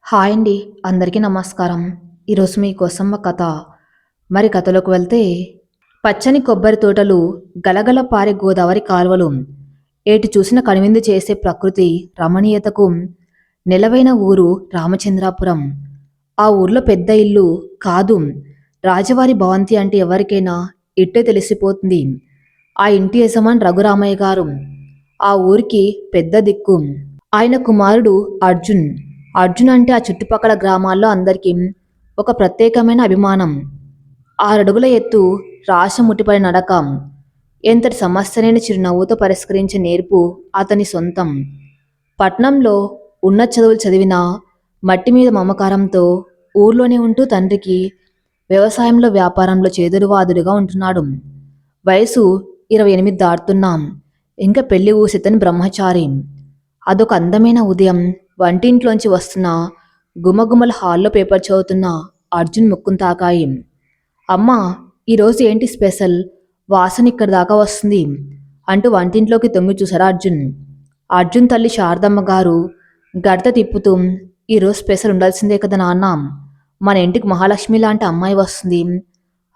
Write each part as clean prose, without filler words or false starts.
Hi అండి. అందరికీ నమస్కారం. ఈరోజు మీకోసం ఒక కథ. మరి కథలోకి వెళ్తే, పచ్చని కొబ్బరి తోటలు, గలగల పారే గోదావరి కాలువలు, ఏటి చూసిన కనువిందు చేసే ప్రకృతి రమణీయతకు నెలవైన ఊరు రామచంద్రాపురం. ఆ ఊర్లో పెద్ద ఇల్లు కాదు, రాజవారి భవంతి అంటే ఎవరికైనా ఇట్టే తెలిసిపోతుంది. ఆ ఇంటి యజమాని రఘురామయ్య గారు ఆ ఊరికి పెద్ద దిక్కు. ఆయన కుమారుడు అర్జున్. అర్జున్ అంటే ఆ చుట్టుపక్కల గ్రామాల్లో అందరికీ ఒక ప్రత్యేకమైన అభిమానం. 6 అడుగుల ఎత్తు, రాశముటిపై నడక, ఎంతటి సమస్యనైన చిరునవ్వుతో పరిష్కరించే నేర్పు అతని సొంతం. పట్నంలో ఉన్న చదువులు చదివిన మట్టి మీద మమకారంతో ఊర్లోనే ఉంటూ తండ్రికి వ్యవసాయంలో వ్యాపారంలో చేదురువాదుడుగా ఉంటున్నాడు. వయసు 28 దాటుతున్నాం. ఇంకా పెళ్లి ఊసెత్తని బ్రహ్మచారి. అదొక అందమైన ఉదయం. వంటింట్లోంచి వస్తున్న గుమగుమల హాల్లో పేపర్ చదువుతున్న అర్జున్ ముక్కును తాకాయి. అమ్మా, ఈరోజు ఏంటి స్పెషల్? వాసన ఇక్కడి దాకా వస్తుంది అంటూ వంటింట్లోకి తొంగి చూశారు అర్జున్. అర్జున్ తల్లి శారదమ్మ గారు గడత తిప్పుతూ, ఈరోజు స్పెషల్ ఉండాల్సిందే కదా నాన్న, మన ఇంటికి మహాలక్ష్మి లాంటి అమ్మాయి వస్తుంది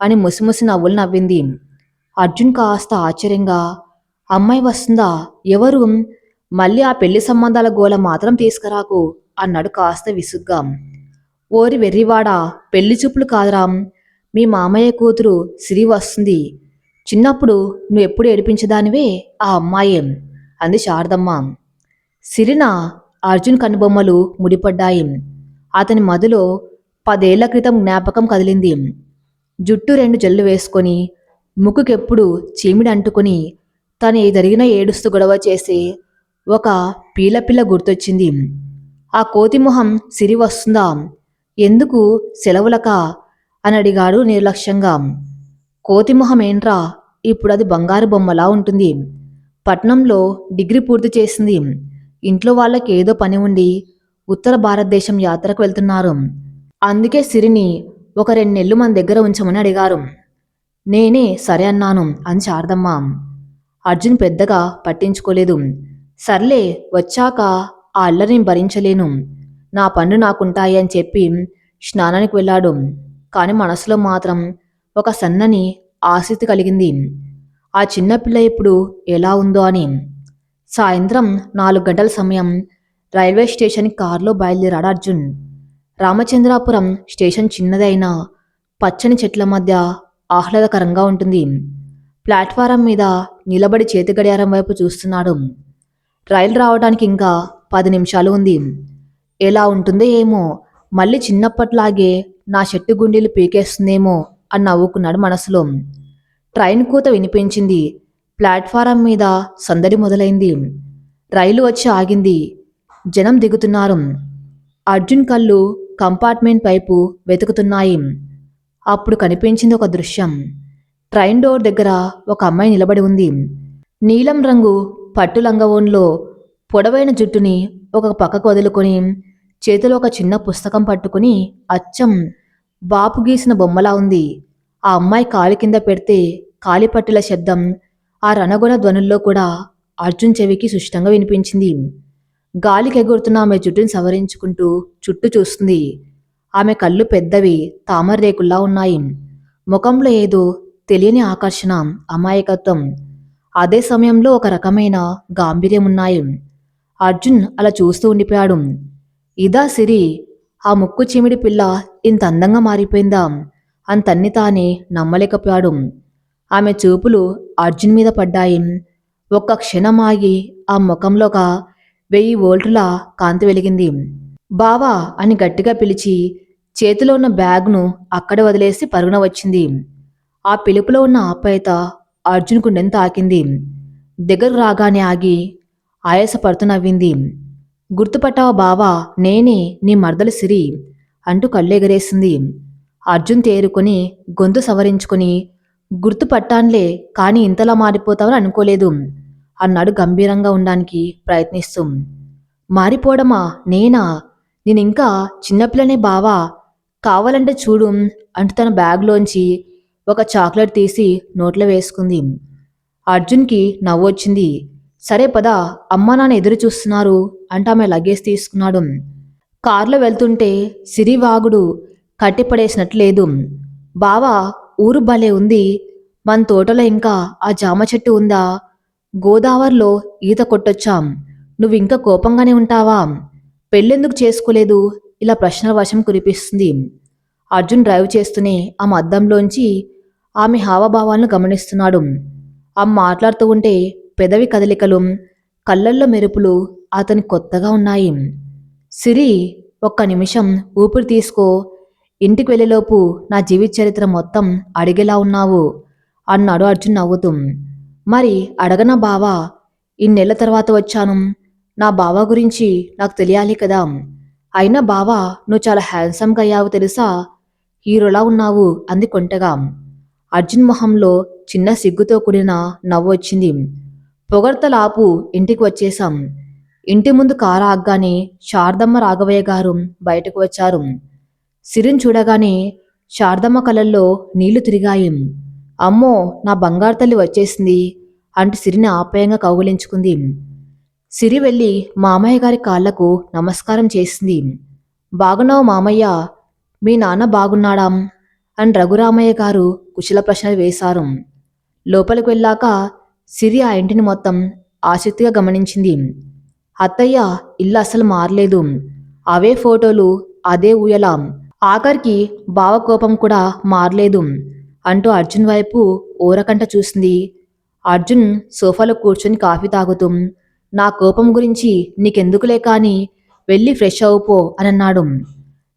అని ముసిముసి నవ్వులు నవ్వింది. అర్జున్ కాస్త ఆశ్చర్యంగా, అమ్మాయి వస్తుందా? ఎవరు? మళ్ళీ ఆ పెళ్లి సంబంధాల గోల మాత్రం తీసుకురాకు అన్నాడు కాస్త విసుగ్గా. ఓరి వెర్రివాడా, పెళ్లి చూపులు కాదురా, మీ మామయ్య కూతురు సిరి వస్తుంది. చిన్నప్పుడు నువ్వెప్పుడు ఏడిపించదానివే ఆ అమ్మాయేం అంది శారదమ్మ. సిరిన? అర్జున్ కనుబొమ్మలు ముడిపడ్డాయి. అతని మదిలో 10 ఏళ్ల క్రితం జ్ఞాపకం కదిలింది. జుట్టు 2 జల్లు వేసుకొని, ముక్కుకెప్పుడు చీమిడి అంటుకొని, తను జరిగిన ఏడుస్తూ గొడవ చేసి ఒక పీలపిల్ల గుర్తొచ్చింది. ఆ కోతిమొహం సిరి వస్తుందా? ఎందుకు? సెలవులకా అని అడిగాడు నిర్లక్ష్యంగా. కోతిమొహం ఏంట్రా, ఇప్పుడు అది బంగారు బొమ్మలా ఉంటుంది. పట్నంలో డిగ్రీ పూర్తి చేసింది. ఇంట్లో వాళ్ళకి ఏదో పని ఉండి ఉత్తర భారతదేశం యాత్రకు వెళ్తున్నారు. అందుకే సిరిని ఒక 2 నెలలు మన దగ్గర ఉంచమని అడిగారు. నేనే సరే అన్నాను అని శారదమ్మ. అర్జున్ పెద్దగా పట్టించుకోలేదు. సర్లే, వచ్చాక ఆ అల్లరిని భరించలేను, నా పనులు నాకుంటాయి అని చెప్పి స్నానానికి వెళ్ళాడు. కాని మనసులో మాత్రం ఒక సన్నని ఆసక్తి కలిగింది. ఆ చిన్నపిల్ల ఇప్పుడు ఎలా ఉందో అని. సాయంత్రం 4 గంటల సమయం. రైల్వే స్టేషన్కి కారులో బయలుదేరాడు అర్జున్. రామచంద్రాపురం స్టేషన్ చిన్నదే అయినా పచ్చని చెట్ల మధ్య ఆహ్లాదకరంగా ఉంటుంది. ప్లాట్ఫారం మీద నిలబడి చేతి గడియారం వైపు చూస్తున్నాడు. రైలు రావడానికి ఇంకా 10 నిమిషాలు ఉంది. ఎలా ఉంటుందో ఏమో, మళ్ళీ చిన్నప్పట్లాగే నా చెట్టు గుండీలు పీకేస్తుందేమో అని నవ్వుకున్నాడు మనసులో. ట్రైన్ కూత వినిపించింది. ప్లాట్ఫారం మీద సందడి మొదలైంది. రైలు వచ్చి ఆగింది. జనం దిగుతున్నారు. అర్జున్ కళ్ళు కంపార్ట్మెంట్ వైపు వెతుకుతున్నాయి. అప్పుడు కనిపించింది ఒక దృశ్యం. ట్రైన్ డోర్ దగ్గర ఒక అమ్మాయి నిలబడి ఉంది. నీలం రంగు పట్టు లంగవోన్లో పొడవైన జుట్టుని ఒక పక్కకు వదులుకొని, చేతిలో ఒక చిన్న పుస్తకం పట్టుకుని అచ్చం బాపు గీసిన బొమ్మలా ఉంది. ఆ అమ్మాయి కాలి కింద పెడితే కాలిపట్టుల శబ్దం ఆ రణగొణ ధ్వనుల్లో కూడా అర్జున్ చెవికి సుష్టంగా వినిపించింది. గాలికి ఎగురుతున్న ఆమె జుట్టుని సవరించుకుంటూ చుట్టూ చూస్తుంది. ఆమె కళ్ళు పెద్దవి, తామర రేకుల్లా ఉన్నాయి. ముఖంలో ఏదో తెలియని ఆకర్షణ, అమాయకత్వం, అదే సమయంలో ఒక రకమైన గాంభీర్యం ఉన్నాయి. అర్జున్ అలా చూస్తూ ఉండిపోయాడు. ఇదా సిరి? ఆ ముక్కు చిమిడి పిల్ల ఇంత అందంగా మారిపోయిందా అని తన్ని తానే నమ్మలేకపోయాడు. ఆమె చూపులు అర్జున్ మీద పడ్డాయి. ఒక్క క్షణం ఆగి ఆ ముఖంలో ఒక 1000 వోల్టుల కాంతి వెలిగింది. బావా అని గట్టిగా పిలిచి చేతిలో ఉన్న బ్యాగ్ను అక్కడే వదిలేసి పరుగున వచ్చింది. ఆ పిలుపులో ఉన్న ఆప్యాయత అర్జున్ గుండెను తాకింది. దగ్గర రాగానే ఆగి ఆయాసపడుతూ నవ్వింది. గుర్తుపట్టావా బావా, నేనే నీ మరదలు సిరి అంటూ కళ్ళెగరేసింది. అర్జున్ తేరుకొని గొంతు సవరించుకొని, గుర్తుపట్టాన్లే, కానీ ఇంతలా మారిపోతావని అనుకోలేదు అన్నాడు గంభీరంగా ఉండడానికి ప్రయత్నిస్తూ. మారిపోవడమా? నేనా? నేనింకా చిన్నపిల్లనే బావా, కావాలంటే చూడు అంటూ తన బ్యాగ్లోంచి ఒక చాక్లెట్ తీసి నోట్లో వేసుకుంది. అర్జున్కి నవ్వొచ్చింది. సరే పద, అమ్మా నాన్న ఎదురు చూస్తున్నారు అంటూ ఆమె లగేజ్ తీసుకున్నాడు. కారులో వెళ్తుంటే సిరి వాగుడు కట్టిపడేసినట్లు లేదు. బావా, ఊరు భలే ఉంది. మన తోటలో ఇంకా ఆ జామ చెట్టు ఉందా? గోదావరిలో ఈత కొట్టొచ్చాం. నువ్వింకా కోపంగానే ఉంటావా? పెళ్ళెందుకు చేసుకోలేదు? ఇలా ప్రశ్నల వర్షం కురిపిస్తుంది. అర్జున్ డ్రైవ్ చేస్తూనే ఆమె అద్దంలోంచి ఆమె హావభావాలను గమనిస్తున్నాడు. ఆమె మాట్లాడుతూ ఉంటే పెదవి కదలికలు, కళ్ళల్లో మెరుపులు అతని కొత్తగా ఉన్నాయి. సిరి, ఒక్క నిమిషం ఊపిరి తీసుకో. ఇంటికి వెళ్ళేలోపు నా జీవిత చరిత్ర మొత్తం అడిగేలా ఉన్నావు అన్నాడు అర్జున్ నవ్వుతూ. మరి అడగనా బావా? ఇన్నేళ్ల తర్వాత వచ్చాను. నా బావ గురించి నాకు తెలియాలి కదా. అయినా బావా, నువ్వు చాలా హ్యాండ్సమ్గా అయ్యావు తెలుసా. హీరోలా ఉన్నావు అంది కొంటెగా. అర్జున్ మొహంలో చిన్న సిగ్గుతో కూడిన నవ్వు వచ్చింది. పొగడ్తలాపు, ఇంటికి వచ్చేశాం. ఇంటి ముందు కారు ఆగ్గానే శారదమ్మ రాఘవయ్య గారు బయటకు వచ్చారు. సిరిని చూడగానే శారదమ్మ కళ్ళల్లో నీళ్లు తిరిగాయి. అమ్మో, నా బంగారు తల్లి వచ్చేసింది అంటూ సిరిని ఆప్యాయంగా కౌగిలించుకుంది. సిరి వెళ్ళి మామయ్య గారి కాళ్లకు నమస్కారం చేసింది. బాగున్నావు మామయ్య, మీ నాన్న బాగున్నాడా అని రఘురామయ్య గారు కుశల ప్రశ్నలు వేశారు. లోపలికి వెళ్ళాక సిరి ఆ ఇంటిని మొత్తం ఆసక్తిగా గమనించింది. అత్తయ్య, ఇల్లు అసలు మారలేదు. అవే ఫోటోలు, అదే ఊయల, ఆఖరికి బావ కోపం కూడా మారలేదు అంటూ అర్జున్ వైపు ఓరకంట చూసింది. అర్జున్ సోఫాలో కూర్చొని కాఫీ తాగుతూ, నా కోపం గురించి నీకెందుకులే కానీ వెళ్ళి ఫ్రెష్ అవుపో అని అన్నాడు.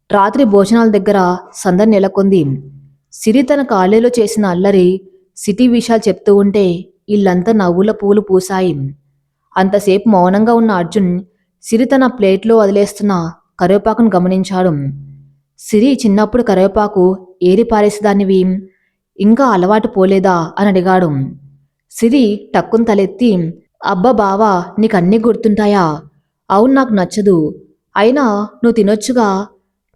రాత్రి భోజనాల దగ్గర సందడి నెలకొంది. సిరి తన కాలేజీలో చేసిన అల్లరి, సిటీ విషయాలు చెప్తూ ఉంటే ఇల్లంతా నవ్వుల పూలు పూసాయి. అంతసేపు మౌనంగా ఉన్న అర్జున్ సిరి తన ప్లేట్లో వదిలేస్తున్న కరివేపాకును గమనించాడు. సిరి, చిన్నప్పుడు కరివేపాకు ఏరి పారేసేదానివి, ఇంకా అలవాటు పోలేదా అని అడిగాడు. సిరి టక్కున తలెత్తి, అబ్బా బావా, నీకన్నీ గుర్తుంటాయా? అవును, నాకు నచ్చదు. అయినా నువ్వు తినొచ్చుగా,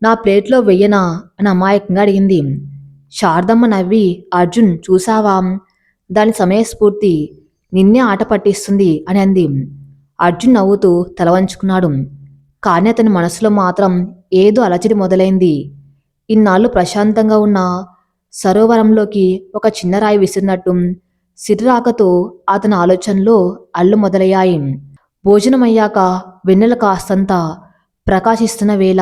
నా ప్లేట్లో వెయ్యనా అని అమాయకంగా అడిగింది. శారదమ్మ నవ్వి, అర్జున్ చూసావా, దాని సమయస్ఫూర్తి నిన్నే ఆట పట్టిస్తుంది అని అంది. అర్జున్ నవ్వుతూ తల వంచుకున్నాడు. కానీ అతని మనసులో మాత్రం ఏదో అలజడి మొదలైంది. ఇన్నాళ్ళు ప్రశాంతంగా ఉన్న సరోవరంలోకి ఒక చిన్న రాయి విసిరినట్టు సిరిరాకతో అతని ఆలోచనలో అల్లు మొదలయ్యాయి. భోజనమయ్యాక వెన్నెల కాస్తంత ప్రకాశిస్తున్న వేళ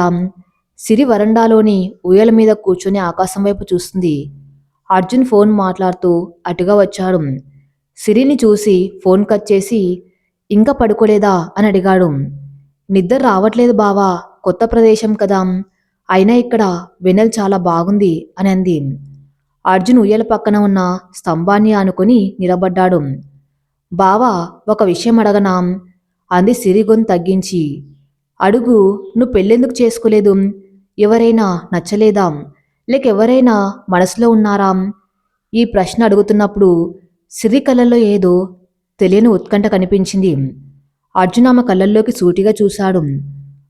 సిరి వరండాలోని ఊయల మీద కూర్చొని ఆకాశం వైపు చూస్తుంది. అర్జున్ ఫోన్ మాట్లాడుతూ అటుగా వచ్చాడు. సిరిని చూసి ఫోన్ కట్ చేసి, ఇంకా పడుకోలేదా అని అడిగాడు. నిద్ర రావట్లేదు బావా, కొత్త ప్రదేశం కదా, అయినా ఇక్కడ వెన్నెల చాలా బాగుంది అని అంది. అర్జున్ ఉయ్యల పక్కన ఉన్న స్తంభాన్ని ఆనుకొని నిలబడ్డాడు. బావా, ఒక విషయం అడగనా అంది సిరి గొంతు తగ్గించి. అడుగు. నువ్వు పెళ్ళెందుకు చేసుకోలేదు? ఎవరైనా నచ్చలేదా, లేక ఎవరైనా మనసులో ఉన్నారా? ఈ ప్రశ్న అడుగుతున్నప్పుడు సిరి కళ్ళల్లో ఏదో తెలియని ఉత్కంఠ కనిపించింది. అర్జున్ ఆమె కళ్ళల్లోకి సూటిగా చూశాడు.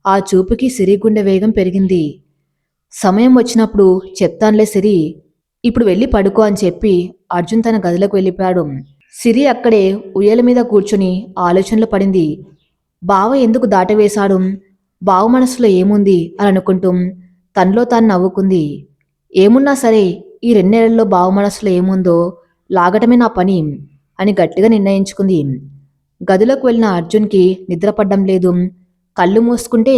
ఆ చూపుకి సిరి గుండె వేగం పెరిగింది. సమయం వచ్చినప్పుడు చెప్తాన్లే సిరి, ఇప్పుడు వెళ్ళి పడుకో అని చెప్పి అర్జున్ తన గదిలోకి వెళ్ళిపోయాడు. సిరి అక్కడే ఉయ్యల మీద కూర్చుని ఆలోచనలో పడింది. బావ ఎందుకు దాటవేశాడు? బావ మనసులో ఏముంది అని అనుకుంటూ తనలో తాను నవ్వుకుంది. ఏమున్నా సరే, ఈ 2 నెలల్లో బావ మనసులో ఏముందో లాగటమే నా పని అని గట్టిగా నిర్ణయించుకుంది. గదిలోకి వెళ్ళిన అర్జున్కి నిద్రపడ్డం లేదు. కళ్ళు మూసుకుంటే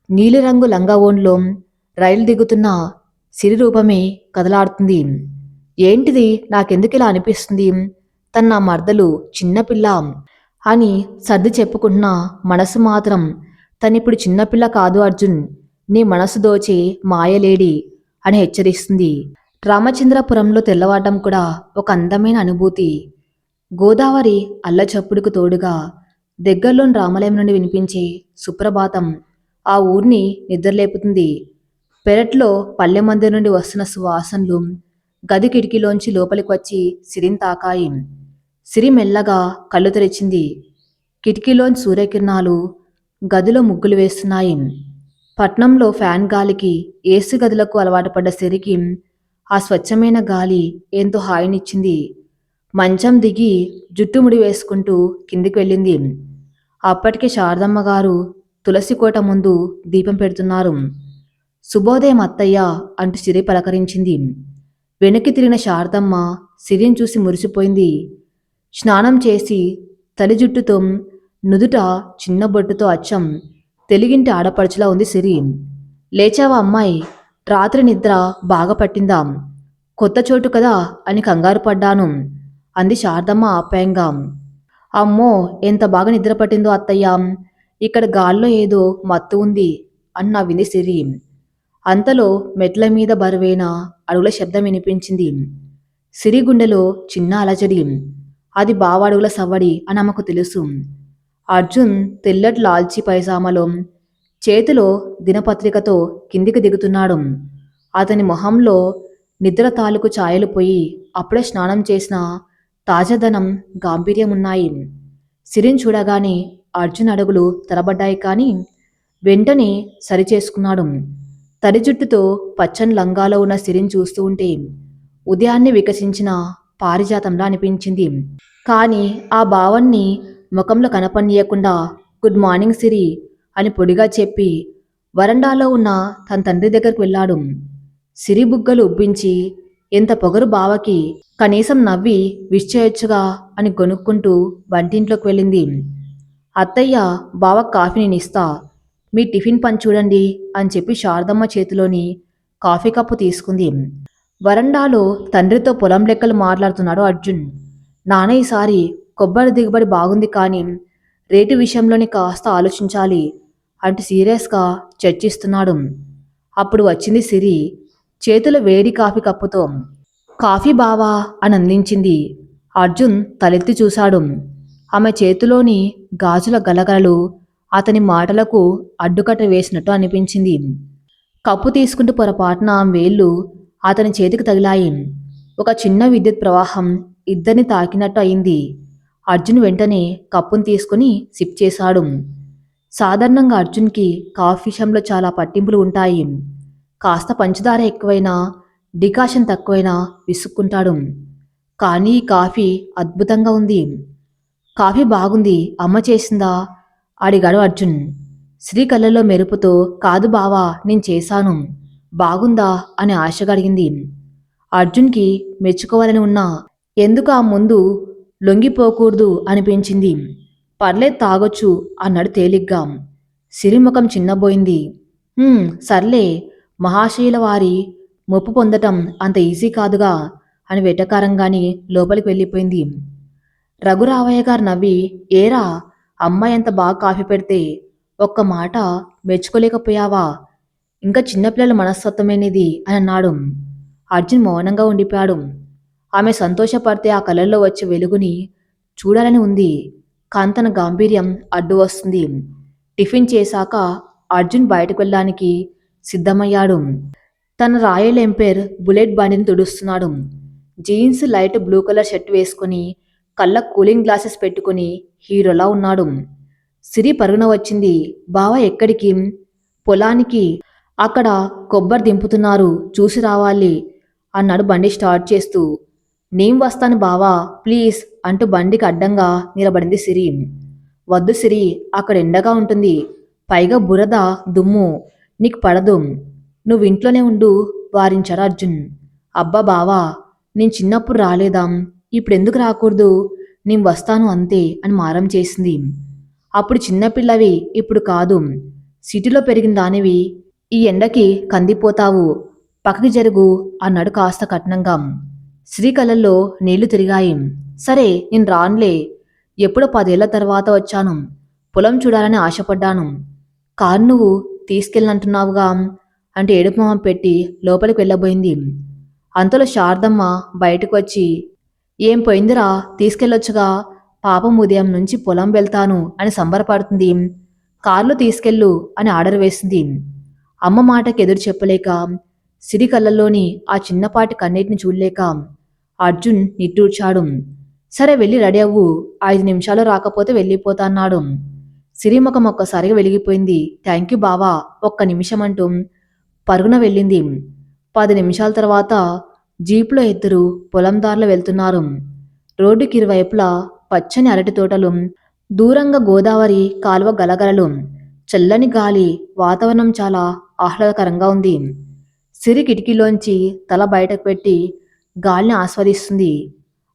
నీలిరంగు లంగావోన్లో రైలు దిగుతున్న సిరి రూపమే కదలాడుతుంది. ఏంటిది, నాకెందుకిలా అనిపిస్తుంది? తన నా మర్దలు చిన్నపిల్ల అని సర్ది చెప్పుకుంటున్న మనసు మాత్రం తనిప్పుడు చిన్నపిల్ల కాదు అర్జున్, నీ మనసు దోచే మాయలేడి అని హెచ్చరిస్తుంది. రామచంద్రపురంలో తెల్లవారడం కూడా ఒక అందమైన అనుభూతి. గోదావరి అల్లచప్పుడుకు తోడుగా దగ్గరలోని రామాలయం నుండి వినిపించే సుప్రభాతం ఆ ఊరిని నిద్రలేపుతుంది. పెరట్లో పల్లె మందిరం నుండి వస్తున్న సువాసనలు గది కిటికీలోంచి లోపలికి వచ్చి సిరిని తాకాయి. సిరి మెల్లగా కళ్ళు తెరిచింది. కిటికీలోంచి సూర్యకిరణాలు గదిలో ముగ్గులు వేస్తున్నాయి. పట్నంలో ఫ్యాన్ గాలికి ఏసీ గదులకు అలవాటు పడ్డ సిరికి ఆ స్వచ్ఛమైన గాలి ఎంతో హాయినిచ్చింది. మంచం దిగి జుట్టు ముడి వేసుకుంటూ కిందికి వెళ్ళింది. అప్పటికే శారదమ్మ గారు తులసి కోట ముందు దీపం పెడుతున్నారు. శుభోదయం అత్తయ్య అంటూ సిరి పలకరించింది. వెనక్కి తిరిగిన శారదమ్మ సిరిని చూసి మురిసిపోయింది. స్నానం చేసి తలి జుట్టుతో నుదుట చిన్న బొట్టుతో అచ్చం తెలుగింటి ఆడపడుచులా ఉంది సిరి. లేచావా అమ్మాయి? రాత్రి నిద్ర బాగా పట్టిందా? కొత్త చోటు కదా అని కంగారు పడ్డాను అంది శారదమ్మ ఆప్యాయంగా. అమ్మో, ఎంత బాగా నిద్ర పట్టిందో అత్తయ్య. ఇక్కడ గాల్లో ఏదో మత్తు ఉంది అని నవ్వింది సిరి. అంతలో మెట్ల మీద బరువైన అడుగుల శబ్దం వినిపించింది. సిరి గుండెలో చిన్న అలజడి. అది బావ అడుగుల సవ్వడి అని ఆమెకు తెలుసు. అర్జున్ తెల్లటి లాల్చీ పైజామాలో చేతిలో దినపత్రికతో కిందికి దిగుతున్నాడు. అతని మొహంలో నిద్ర తాలూకు ఛాయలు పోయి అప్పుడే స్నానం చేసిన తాజాదనం, గాంభీర్యం ఉన్నాయి. సిరిని చూడగానే అర్జున్ అడుగులు తరబడ్డాయి, కానీ వెంటనే సరిచేసుకున్నాడు. తడి జుట్టుతో పచ్చని లంగాలో ఉన్న సిరిని చూస్తూ ఉంటే ఉదయాన్నే వికసించిన పారిజాతంలా అనిపించింది. కానీ ఆ భావాన్ని ముఖంలో కనపనీయకుండా గుడ్ మార్నింగ్ సిరి అని పొడిగా చెప్పి వరండాలో ఉన్న తన తండ్రి దగ్గరకు వెళ్ళాడు. సిరి బుగ్గలు ఉబ్బించి, ఎంత పొగరు బావకి, కనీసం నవ్వి విష్ చేయొచ్చుగా అని గొనుక్కుంటూ వంటింట్లోకి వెళ్ళింది. అత్తయ్య, బావ కాఫీ నేను ఇస్తా, మీ టిఫిన్ పని చూడండి అని చెప్పి శారదమ్మ చేతిలోని కాఫీ కప్పు తీసుకుంది. వరండాలో తండ్రితో పొలం లెక్కలు మాట్లాడుతున్నాడు అర్జున్. నాన్న, ఈసారి కొబ్బరి దిగుబడి బాగుంది, కానీ రేటు విషయంలోనే కాస్త ఆలోచించాలి అంటూ సీరియస్గా చర్చిస్తున్నాడు. అప్పుడు వచ్చింది సిరి, చేతిలో వేడి కాఫీ కప్పుతో. కాఫీ బావా అని అందించింది. అర్జున్ తలెత్తి చూశాడు. ఆమె చేతిలోని గాజుల గలగలలు అతని మాటలకు అడ్డుకట్ట వేసినట్టు అనిపించింది. కప్పు తీసుకుంటూ పొరపాటున ఆమె వేళ్లు అతని చేతికి తగిలాయి. ఒక చిన్న విద్యుత్ ప్రవాహం ఇద్దరిని తాకినట్టు అయింది. అర్జున్ వెంటనే కప్పును తీసుకుని సిప్ చేశాడు. సాధారణంగా అర్జున్కి కాఫీ విషయంలో చాలా పట్టింపులు ఉంటాయి. కాస్త పంచదార ఎక్కువైనా, డికాషన్ తక్కువైనా విసుక్కుంటాడు. కానీ ఈ కాఫీ అద్భుతంగా ఉంది. కాఫీ బాగుంది, అమ్మ చేసిందా అడిగాడు అర్జున్. శ్రీ కళ్ళలో మెరుపుతో, కాదు బావా, నేను చేశాను, బాగుందా అని ఆశగా అడిగింది. అర్జున్కి మెచ్చుకోవాలని ఉన్నా ఎందుకు ఆ ముందు లొంగిపోకూడదు అనిపించింది. పర్లేదు, తాగొచ్చు అన్నాడు తేలిగ్గా. సిరిముఖం చిన్నబోయింది. సర్లే, మహాశయుల వారి మొప్పు పొందటం అంత ఈజీ కాదుగా అని వెటకారంగాని లోపలికి వెళ్ళిపోయింది. రఘురావయ్య గారు నవ్వి, ఏరా అమ్మాయి ఎంత బాగా కాఫీ పెడితే ఒక్క మాట మెచ్చుకోలేకపోయావా? ఇంకా చిన్నపిల్లల మనస్తత్వమేనిది అని అన్నాడు. అర్జున్ మౌనంగా ఉండిపోయాడు. ఆమె సంతోషపడితే ఆ కళ్ళల్లో వచ్చే వెలుగుని చూడాలని ఉంది, కానీ తన గాంభీర్యం అడ్డు వస్తుంది. టిఫిన్ చేశాక అర్జున్ బయటకు వెళ్ళడానికి సిద్ధమయ్యాడు. తన రాయల్ ఎంపైర్ బుల్లెట్ బండిని తుడుస్తున్నాడు. Jeans, light blue colour shirt వేసుకుని కళ్ళ కూలింగ్ గ్లాసెస్ పెట్టుకుని హీరోలా ఉన్నాడు. సిరి పరుగున వచ్చింది. బావ ఎక్కడికి? పొలానికి, అక్కడ కొబ్బరి దింపుతున్నారు, చూసి రావాలి అన్నాడు బండి స్టార్ట్ చేస్తూ. నేను వస్తాను బావా, ప్లీజ్ అంటూ బండికి అడ్డంగా నిలబడింది సిరి. వద్దు సిరి, అక్కడ ఎండగా ఉంటుంది, పైగా బురద, దుమ్ము, నీకు పడదు, నువ్వు ఇంట్లోనే ఉండు వారించాడు అర్జున్. అబ్బా బావా, నేను చిన్నప్పుడు రాలేదాం, ఇప్పుడెందుకు రాకూడదు, నేను వస్తాను అంతే అని మారం చేసింది. అప్పుడు చిన్నపిల్లవి, ఇప్పుడు కాదు, సిటీలో పెరిగిన దానివి, ఈ ఎండకి కందిపోతావు, పక్కకి జరుగు అన్నాడు కాస్త కఠినంగా. శ్రీ కళ్ళల్లో నీళ్లు తిరిగాయి. సరే, నేను రాన్లే, ఎప్పుడో 10 ఏళ్ల తర్వాత వచ్చాను, పొలం చూడాలని ఆశపడ్డాను, కారు నువ్వు తీసుకెళ్ళనంటున్నావుగా అంటే ఏడుపు మొహం పెట్టి లోపలికి వెళ్ళబోయింది. అంతలో శారదమ్మ బయటకు వచ్చి, ఏం పోయిందిరా, తీసుకెళ్ళొచ్చుగా, పాపం ఉదయం నుంచి పొలం వెళ్తాను అని సంబరపడుతుంది, కారులో తీసుకెళ్ళు అని ఆర్డర్ వేసింది. అమ్మ మాటకి ఎదురు చెప్పలేక, సిరి కళ్ళల్లోని ఆ చిన్నపాటి కన్నీటిని చూడలేక అర్జున్ నిట్టూర్చాడు. సరే, వెళ్ళి రెడీ అవ్వు, 5 నిమిషాలు రాకపోతే వెళ్ళిపోతా అన్నాడు. సిరిముఖం ఒక్కసారిగా వెలిగిపోయింది. థ్యాంక్ యూ బావా, ఒక్క నిమిషం అంటూ పరుగున వెళ్ళింది. 10 నిమిషాల తర్వాత జీపులో ఇద్దరు పొలం దారిలో వెళ్తున్నారు. రోడ్డుకి ఇరువైపులా పచ్చని అరటి తోటలు, దూరంగా గోదావరి కాలువ గలగలలు. చల్లని గాలి, వాతావరణం చాలా ఆహ్లాదకరంగా ఉంది. సిరి కిటికీలోంచి తల బయటకు పెట్టి గాలిని ఆస్వాదిస్తుంది.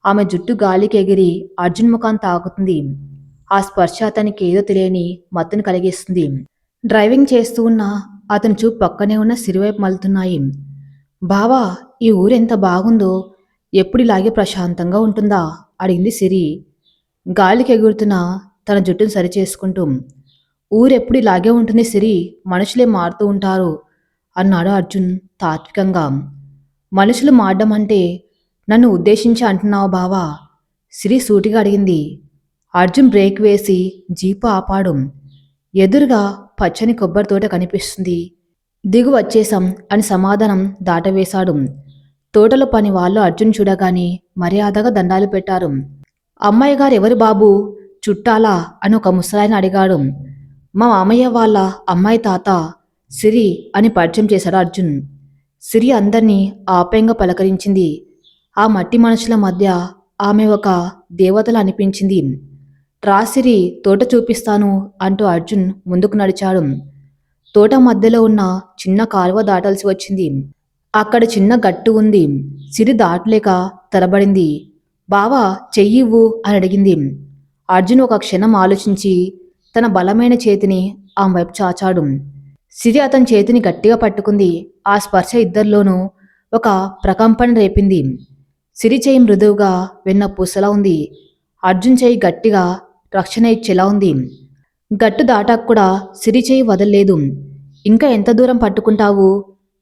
ఆమె జుట్టు గాలికి ఎగిరి అర్జున్ ముఖాన్ని తాకుతుంది. ఆ స్పర్శ అతనికి ఏదో తెలియని మత్తును కలిగిస్తుంది. డ్రైవింగ్ చేస్తూ ఉన్న అతని చూపు పక్కనే ఉన్న సిరివైపు మళ్లుతున్నాయి. బావా, ఈ ఊరెంత బాగుందో, ఎప్పుడు ఇలాగే ప్రశాంతంగా ఉంటుందా అడిగింది సిరి గాలికి ఎగురుతున్న తన జుట్టును సరిచేసుకుంటూ. ఊరెప్పుడు ఇలాగే ఉంటుంది సిరి, మనుషులే మారుతూ ఉంటారు అన్నాడు అర్జున్ తాత్వికంగా. మనుషులు మారడం అంటే నన్ను ఉద్దేశించి అంటున్నావు బావా? సిరి సూటిగా అడిగింది. అర్జున్ బ్రేక్ వేసి జీపు ఆపాడు. ఎదురుగా పచ్చని కొబ్బరి తోట కనిపిస్తుంది. దిగు వచ్చేశాం అని సమాధానం దాటవేశాడు. తోటలో పని వాళ్ళు అర్జున్ చూడగానే మర్యాదగా దండాలు పెట్టారు. అమ్మాయి గారు ఎవరు బాబు, చుట్టాలా అని ఒక ముసలాయన అడిగాడు. మా మామయ్య వాళ్ళ అమ్మాయి తాత సిరి అని పరిచయం చేశాడు అర్జున్. సిరి అందర్నీ ఆప్యాయంగా పలకరించింది. ఆ మట్టి మనుషుల మధ్య ఆమె ఒక దేవతలా అనిపించింది. రా సిరి, తోట చూపిస్తాను అంటూ అర్జున్ ముందుకు నడిచాడు. తోట మధ్యలో ఉన్న చిన్న కాలువ దాటాల్సి వచ్చింది. అక్కడ చిన్న గట్టు ఉంది. సిరి దాటలేక తరబడింది. బావా, చెయ్యివ్వు అని అడిగింది. అర్జున్ ఒక క్షణం ఆలోచించి తన బలమైన చేతిని ఆమె వైపు చాచాడు. సిరి అతని చేతిని గట్టిగా పట్టుకుంది. ఆ స్పర్శ ఇద్దరిలోనూ ఒక ప్రకంపన రేపింది. సిరి చేయి మృదువుగా వెన్న పూసలా ఉంది. అర్జున్ చేయి గట్టిగా రక్షణ ఇచ్చేలా ఉంది. గట్టు దాటాక కూడా సిరి చేయి వదల్లేదు. ఇంకా ఎంత దూరం పట్టుకుంటావు?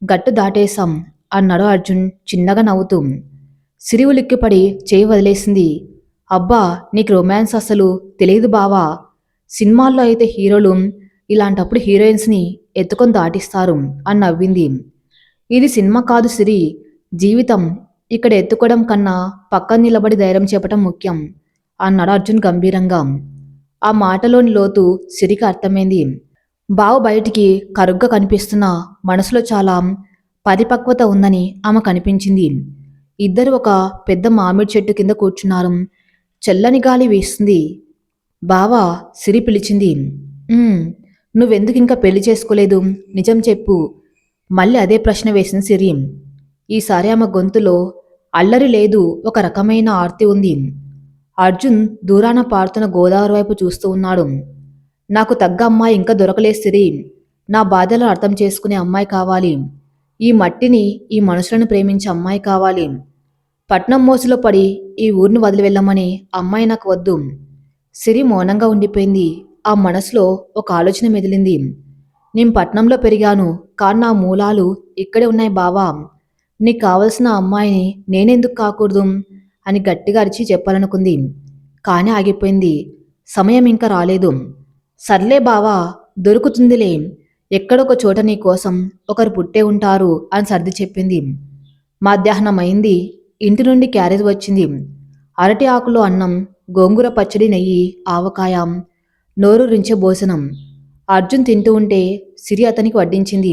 గట్టు దాటేశాం అన్నాడు అర్జున్ చిన్నగా నవ్వుతూ. సిరి ఉలిక్కిపడి చేయి వదిలేసింది. అబ్బా, నీకు రొమాన్స్ అసలు తెలియదు బావా. సినిమాల్లో అయితే హీరోలు ఇలాంటప్పుడు హీరోయిన్స్ని ఎత్తుకొని దాటిస్తారు అని నవ్వింది. ఇది సినిమా కాదు సిరి, జీవితం. ఇక్కడ ఎత్తుకోవడం కన్నా పక్కన నిలబడి ధైర్యం చెప్పడం ముఖ్యం అన్నాడు అర్జున్ గంభీరంగా. ఆ మాటలోని లోతు సిరికి అర్థమైంది. బావ బయటికి కరుగ్గా కనిపిస్తున్న మనసులో చాలా పరిపక్వత ఉందని ఆమె కనిపించింది. ఇద్దరు ఒక పెద్ద మామిడి చెట్టు కింద కూర్చున్నారు. చల్లని గాలి వీస్తుంది. బావా, సిరి పిలిచింది. నువ్వెందుకు ఇంకా పెళ్లి చేసుకోలేదు, నిజం చెప్పు. మళ్ళీ అదే ప్రశ్న వేసింది సిరి. ఈసారి ఆమె గొంతులో అల్లరి లేదు, ఒక రకమైన ఆర్తి ఉంది. అర్జున్ దూరాన పారుతున్న గోదావరి వైపు చూస్తూ ఉన్నాడు. నాకు తగ్గ అమ్మాయి ఇంకా దొరకలేదు సిరి. నా బాధలను అర్థం చేసుకునే అమ్మాయి కావాలి. ఈ మట్టిని, ఈ మనుషులను ప్రేమించే అమ్మాయి కావాలి. పట్నం మోసులో పడి ఈ ఊరిని వదిలి వెళ్ళమని అమ్మాయి నాకు వద్దు. సిరి మౌనంగా ఉండిపోయింది. ఆ మనసులో ఒక ఆలోచన మెదిలింది. నేను పట్నంలో పెరిగాను, కానీ నా మూలాలు ఇక్కడే ఉన్నాయి బావా. నీకు కావలసిన అమ్మాయిని నేనెందుకు కాకూడదు అని గట్టిగా అరిచి చెప్పాలనుకుంది. కానీ ఆగిపోయింది. సమయం ఇంకా రాలేదు. సర్లే బావా, దొరుకుతుందిలే. ఎక్కడొక చోట నీ కోసం ఒకరు పుట్టే ఉంటారు అని సర్ది చెప్పింది. మధ్యాహ్నం అయింది. ఇంటి నుండి క్యారేజ్ వచ్చింది. అరటి ఆకులో అన్నం, గోంగూర పచ్చడి, నెయ్యి, ఆవకాయ, నోరు రించే భోజనం. అర్జున్ తింటూ ఉంటే సిరి అతనికి వడ్డించింది.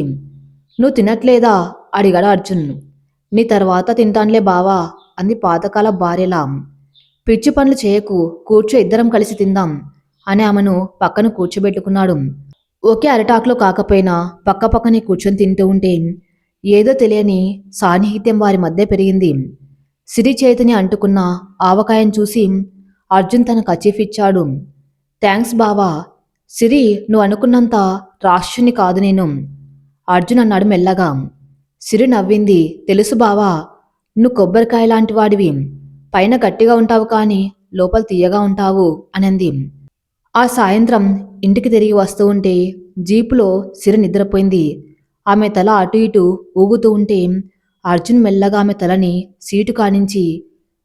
నువ్వు తినట్లేదా అడిగాడు అర్జున్. నీ తర్వాత తింటాన్లే బావా అంది పాతకాల భార్యలా. పిచ్చి పనులు చేయకు, కూర్చో, ఇద్దరం కలిసి తిందాం అని ఆమెను పక్కన కూర్చోబెట్టుకున్నాడు. ఒకే అరటాకులో కాకపోయినా పక్కపక్కనే కూర్చొని తింటూ ఉంటే ఏదో తెలియని సాన్నిహిత్యం వారి మధ్య పెరిగింది. సిరి చేతిని అంటుకున్న ఆవకాయను చూసి అర్జున్ తన కచీఫ్ ఇచ్చాడు. థ్యాంక్స్ బావా. సిరి, నువ్వు అనుకున్నంత రాష్ట్రుని కాదు నేను, అర్జున్ అన్నాడు మెల్లగా. సిరి నవ్వింది. తెలుసు బావా, నువ్వు కొబ్బరికాయ లాంటి వాడివి. పైన గట్టిగా ఉంటావు కానీ లోపల తీయగా ఉంటావు అనంది. ఆ సాయంత్రం ఇంటికి తిరిగి వస్తూ ఉంటే జీపులో సిరి నిద్రపోయింది. ఆమె తల అటు ఇటు ఊగుతూ ఉంటే అర్జున్ మెల్లగా ఆమె తలని సీటు కానించి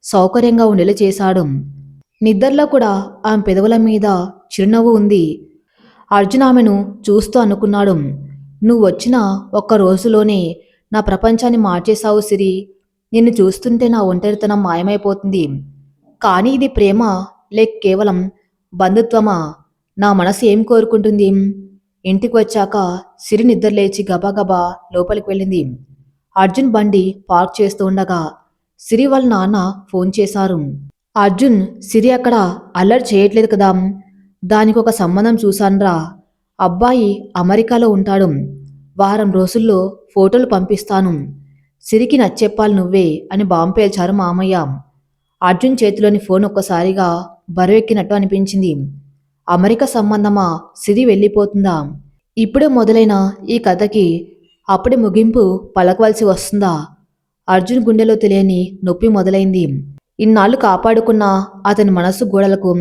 సౌకర్యంగా ఉండేలా చేశాడు. నిద్రలో కూడా ఆమె పెదవుల మీద చిరునవ్వు ఉంది. అర్జున్ ఆమెను చూస్తూ అనుకున్నాడు. నువ్వు వచ్చిన ఒక్క రోజులోనే నా ప్రపంచాన్ని మార్చేశావు సిరి. నిన్ను చూస్తుంటే నా ఒంటరితనం మాయమైపోతుంది. కానీ ఇది ప్రేమ లేక కేవలం బంధుత్వమా? నా మనసు ఏం కోరుకుంటుంది? ఇంటికి వచ్చాక సిరి నిద్రలేచి గబాగబా లోపలికి వెళ్ళింది. అర్జున్ బండి పార్క్ చేస్తూ ఉండగా సిరి వాళ్ళ నాన్న ఫోన్ చేశారు. అర్జున్, సిరి అక్కడ అల్లరి చేయట్లేదు కదా, దానికి ఒక సంబంధం చూశాన్రా అబ్బాయి అమెరికాలో ఉంటాడు. వారం రోజుల్లో ఫోటోలు పంపిస్తాను. సిరికి నచ్చెప్పాలి నువ్వే అని బాంబు పేల్చారు మామయ్య. అర్జున్ చేతిలోని ఫోన్ ఒక్కసారిగా బరువెక్కినట్టు అనిపించింది. అమెరికా సంబంధమా? సిరి వెళ్ళిపోతుందా? ఇప్పుడే మొదలైన ఈ కథకి అప్పుడే ముగింపు పలకవలసి వస్తుందా? అర్జున్ గుండెలో తెలియని నొప్పి మొదలైంది. ఇన్నాళ్లు కాపాడుకున్న అతని మనస్సు గోడలకు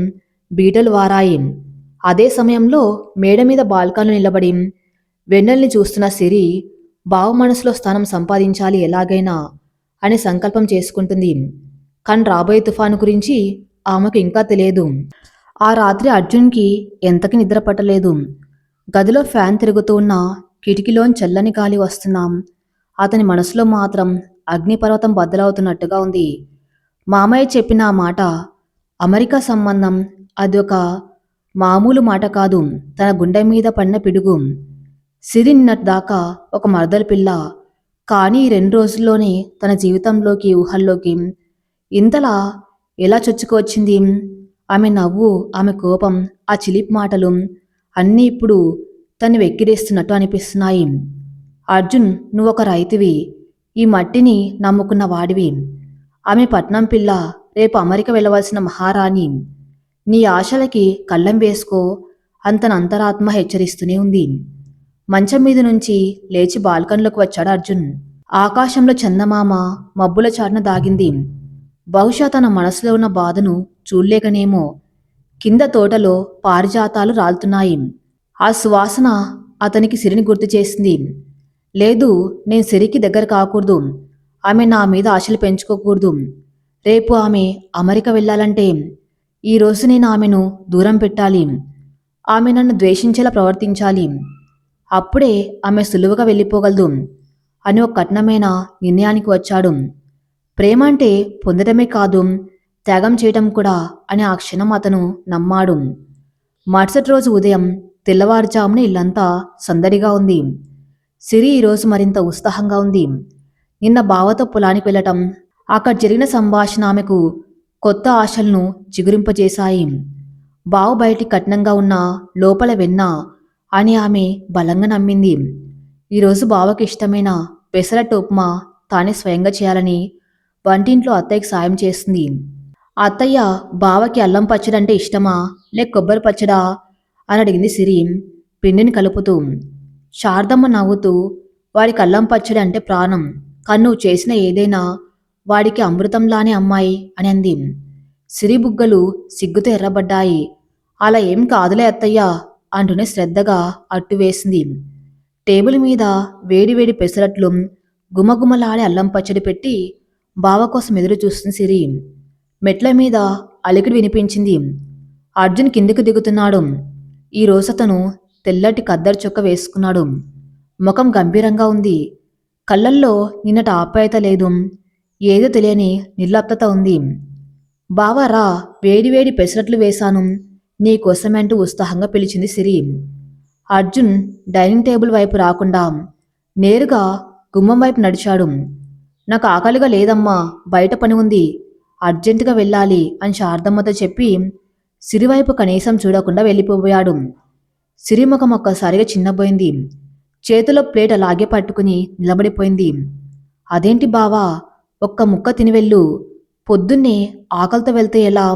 బీటలు వారాయి. అదే సమయంలో మేడ మీద బాల్కనీలో నిలబడి వెన్నెల్ని చూస్తున్న సిరి బావ మనసులో స్థానం సంపాదించాలి ఎలాగైనా అని సంకల్పం చేసుకుంటుంది. కానీ రాబోయే తుఫాను గురించి ఆమెకు ఇంకా తెలియదు. ఆ రాత్రి అర్జున్కి ఎంతకి నిద్ర పట్టలేదు. గదిలో ఫ్యాన్ తిరుగుతూ ఉన్న కిటికీలోని చల్లని గాలి వస్తున్నాం. అతని మనసులో మాత్రం అగ్నిపర్వతం బద్దలవుతున్నట్టుగా ఉంది. మామయ్య చెప్పిన ఆ మాట, అమెరికా సంబంధం, అదొక మామూలు మాట కాదు. తన గుండె మీద పడిన పిడుగు. సిరి నిన్నటిదాకా ఒక మరదల పిల్ల. కానీ ఈ 2 రోజుల్లోనే తన జీవితంలోకి, ఊహల్లోకి ఇంతలా ఎలా చొచ్చుకువచ్చింది? ఆమె నవ్వు, ఆమె కోపం, ఆ చిలిపి మాటలు అన్నీ ఇప్పుడు తన్ని వెక్కిరిస్తున్నట్టు అనిపిస్తున్నాయి. అర్జున్, నువ్వొక రైతువి. ఈ మట్టిని నమ్ముకున్న వాడివి. ఆమె పట్నం పిల్ల, రేపు అమెరికా వెళ్ళవలసిన మహారాణి. నీ ఆశలకి కళ్ళెం వేసుకో అని తన అంతరాత్మ హెచ్చరిస్తూనే ఉంది. మంచం మీద నుంచి లేచి బాల్కన్లోకి వచ్చాడు అర్జున్. ఆకాశంలో చందమామ మబ్బుల చాటున దాగింది. బహుశా తన మనసులో ఉన్న బాధను చూడలేకనేమో కింద తోటలో పారిజాతాలు రాలుతున్నాయి. ఆ సువాసన అతనికి సిరిని గుర్తు చేసింది. లేదు, నేను సిరికి దగ్గర కాకూడదు. ఆమె నా మీద ఆశలు పెంచుకోకూడదు. రేపు ఆమె అమెరికా వెళ్ళాలంటే ఈరోజు నేను ఆమెను దూరం పెట్టాలి. ఆమె నన్ను ద్వేషించేలా ప్రవర్తించాలి. అప్పుడే ఆమె సులువుగా వెళ్ళిపోగలదు అని ఒక కఠినమైన నిర్ణయానికి వచ్చాడు. ప్రేమ అంటే పొందడమే కాదు, త్యాగం చేయటం కూడా అని ఆ క్షణం అతను నమ్మాడు. మరుసటి రోజు ఉదయం తెల్లవారుజామున ఇల్లంతా సందడిగా ఉంది. సిరి ఈరోజు మరింత ఉత్సాహంగా ఉంది. నిన్న బావతో పొలానికి వెళ్ళటం, అక్కడ జరిగిన సంభాషణ ఆమెకు కొత్త ఆశలను చిగురింపజేశాయి. బావ బయటి కఠినంగా ఉన్న లోపల వెన్న అని ఆమె బలంగా నమ్మింది. ఈరోజు బావకి ఇష్టమైన పెసరట్టు ఉప్మా తానే స్వయంగా చేయాలని వంటింట్లో అత్తయ్యకి సాయం చేస్తుంది. అత్తయ్య, బావకి అల్లం పచ్చడి అంటే ఇష్టమా లేక కొబ్బరి పచ్చడా అని అడిగింది సిరి పిండిని కలుపుతూ. శారదమ్మ నవ్వుతూ, వాడికి అల్లం పచ్చడి అంటే ప్రాణం. కానీ నువ్వు చేసిన ఏదైనా వాడికి అమృతంలానే అమ్మాయి అని అంది. సిరి బుగ్గలు సిగ్గుతో ఎర్రబడ్డాయి. అలా ఏం కాదులే అత్తయ్య అంటూనే శ్రద్ధగా అట్టు వేసింది. టేబుల్ మీద వేడివేడి పెసరట్లు, గుమగుమలాడే అల్లం పచ్చడి పెట్టి బావ కోసం ఎదురు చూస్తుంది సిరి. మెట్ల మీద అలికిడి వినిపించింది. అర్జున్ కిందికి దిగుతున్నాడు. ఈ రోజు అతను తెల్లటి ఖద్దరు చొక్క వేసుకున్నాడు. ముఖం గంభీరంగా ఉంది. కళ్ళల్లో నిన్నటి ఆప్యాయత లేదు. ఏదో తెలియని నిర్లిప్తత ఉంది. బావా రా, వేడివేడి పెసరట్లు వేశాను నీకోసమే అంటూ ఉత్సాహంగా పిలిచింది సిరి. అర్జున్ డైనింగ్ టేబుల్ వైపు రాకుండా నేరుగా గుమ్మం వైపు నడిచాడు. నాకు ఆకలిగా లేదమ్మా, బయట పని ఉంది, అర్జెంటుగా వెళ్ళాలి అని శారదమ్మతో చెప్పి సిరివైపు కనీసం చూడకుండా వెళ్ళిపోయాడు. సిరిముఖం ఒక్కసారిగా చిన్నబోయింది. చేతిలో ప్లేట్ అలాగే పట్టుకుని నిలబడిపోయింది. అదేంటి బావా, ఒక్క ముక్క తిని వెళ్ళు, పొద్దున్నే ఆకలితో వెళ్తే ఎలా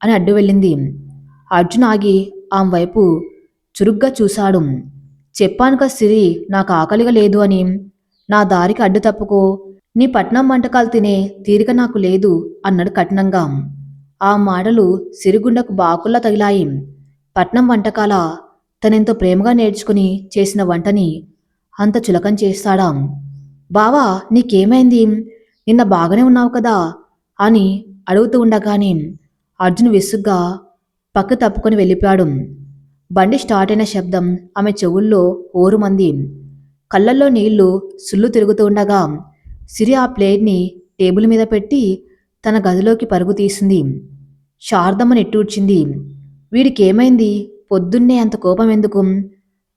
అని అడ్డు వెళ్ళింది. అర్జున్ ఆగి ఆమె వైపు చురుగ్గా చూశాడు. చెప్పాను కదా సిరి, నాకు ఆకలిగా లేదు అని. నా దారికి అడ్డు తప్పుకో. నీ పట్నం వంటకాలు తినే తీరిక నాకు లేదు అన్నాడు కఠినంగా. ఆ మాటలు సిరిగుండకు బాకుల్లా తగిలాయి. పట్నం వంటకాల, తనెంతో ప్రేమగా నేర్చుకుని చేసిన వంటని అంత చులకం చేస్తాడా? బావా, నీకేమైంది? నిన్న బాగానే ఉన్నావు కదా అని అడుగుతూ ఉండగానే అర్జున్ విసుగ్గా పక్క తప్పుకొని వెళ్ళిపోయాడు. బండి స్టార్ట్ అయిన శబ్దం ఆమె చెవుల్లో ఓరుమంది. కళ్ళల్లో నీళ్లు సుళ్ళు తిరుగుతూ ఉండగా సిరి ఆ ప్లేట్ని టేబుల్ మీద పెట్టి తన గదిలోకి పరుగు తీసింది. శారదమ్మ నిట్టూర్చింది. వీడికేమైంది? పొద్దున్నే అంత కోపం ఎందుకు?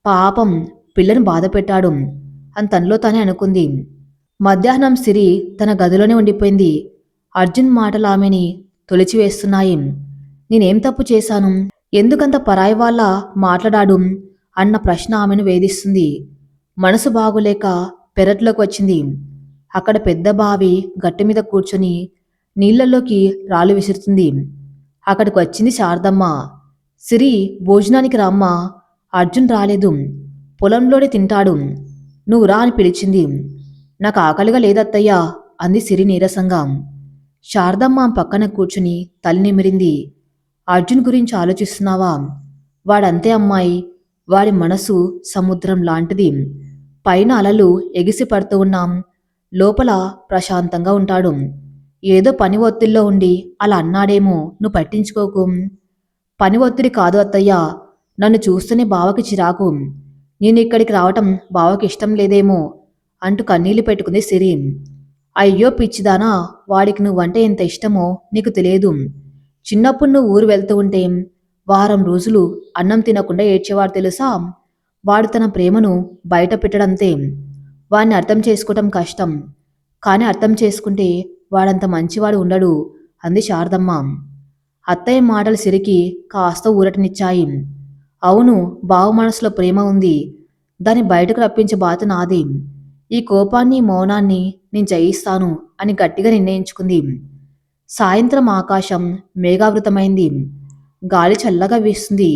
పాపం, పిల్లను బాధ పెట్టాడు అని తనలో తానే అనుకుంది. మధ్యాహ్నం సిరి తన గదిలోనే ఉండిపోయింది. అర్జున్ మాటలు ఆమెని తొలిచివేస్తున్నాయి. నేనేం తప్పు చేశాను? ఎందుకంత పరాయి వాళ్ళ మాట్లాడాడు? అన్న ప్రశ్న ఆమెను వేధిస్తుంది. మనసు బాగులేక పెరట్లోకి వచ్చింది. అక్కడ పెద్ద బావి గట్టు మీద కూర్చొని నీళ్లలోకి రాళ్ళు విసురుతుంది. అక్కడికి వచ్చింది శారదమ్మ. సిరి, భోజనానికి రామ్మా, అర్జున్ రాలేదు, పొలంలోనే తింటాడు, నువ్వు రా అని పిలిచింది. నాకు ఆకలిగా లేదత్తయ్యా అంది సిరి నీరసంగా. శారదమ్మ పక్కన కూర్చుని తల నిమిరింది. అర్జున్ గురించి ఆలోచిస్తున్నావా? వాడంతే అమ్మాయి, వాడి మనసు సముద్రం లాంటిది. పైన అలలు ఎగిసి పడుతూ ఉన్నాం, లోపల ప్రశాంతంగా ఉంటాడు. ఏదో పని ఒత్తిడిలో ఉండి అలా అన్నాడేమో, నువ్వు పట్టించుకోకు. పని ఒత్తిడి కాదు అత్తయ్య, నన్ను చూస్తూనే బావకి చిరాకు. నేను ఇక్కడికి రావటం బావకి ఇష్టం లేదేమో అంటూ కన్నీళ్లు పెట్టుకుంది సిరి. అయ్యో పిచ్చిదానా, వాడికి నువ్వంటే ఎంత ఇష్టమో నీకు తెలియదు. చిన్నప్పుడు నువ్వు ఊరు వెళ్తూ ఉంటే వారం రోజులు అన్నం తినకుండా ఏడ్చేవాడు తెలుసా. వాడు తన ప్రేమను బయట పెట్టడంతే. వాడిని అర్థం చేసుకోవటం కష్టం, కానీ అర్థం చేసుకుంటే వాడంత మంచివాడు ఉండడు అంది శారదమ్మ. అత్తయ్య మాటలు సిరికి కాస్త ఊరటనిచ్చాయి. అవును, బావ మనసులో ప్రేమ ఉంది, దాన్ని బయటకు రప్పించే బాధ నాది. ఈ కోపాన్ని మౌనాన్ని నేను జయిస్తాను అని గట్టిగా నిర్ణయించుకుంది. సాయంత్రం ఆకాశం మేఘావృతమైంది. గాలి చల్లగా వీస్తుంది.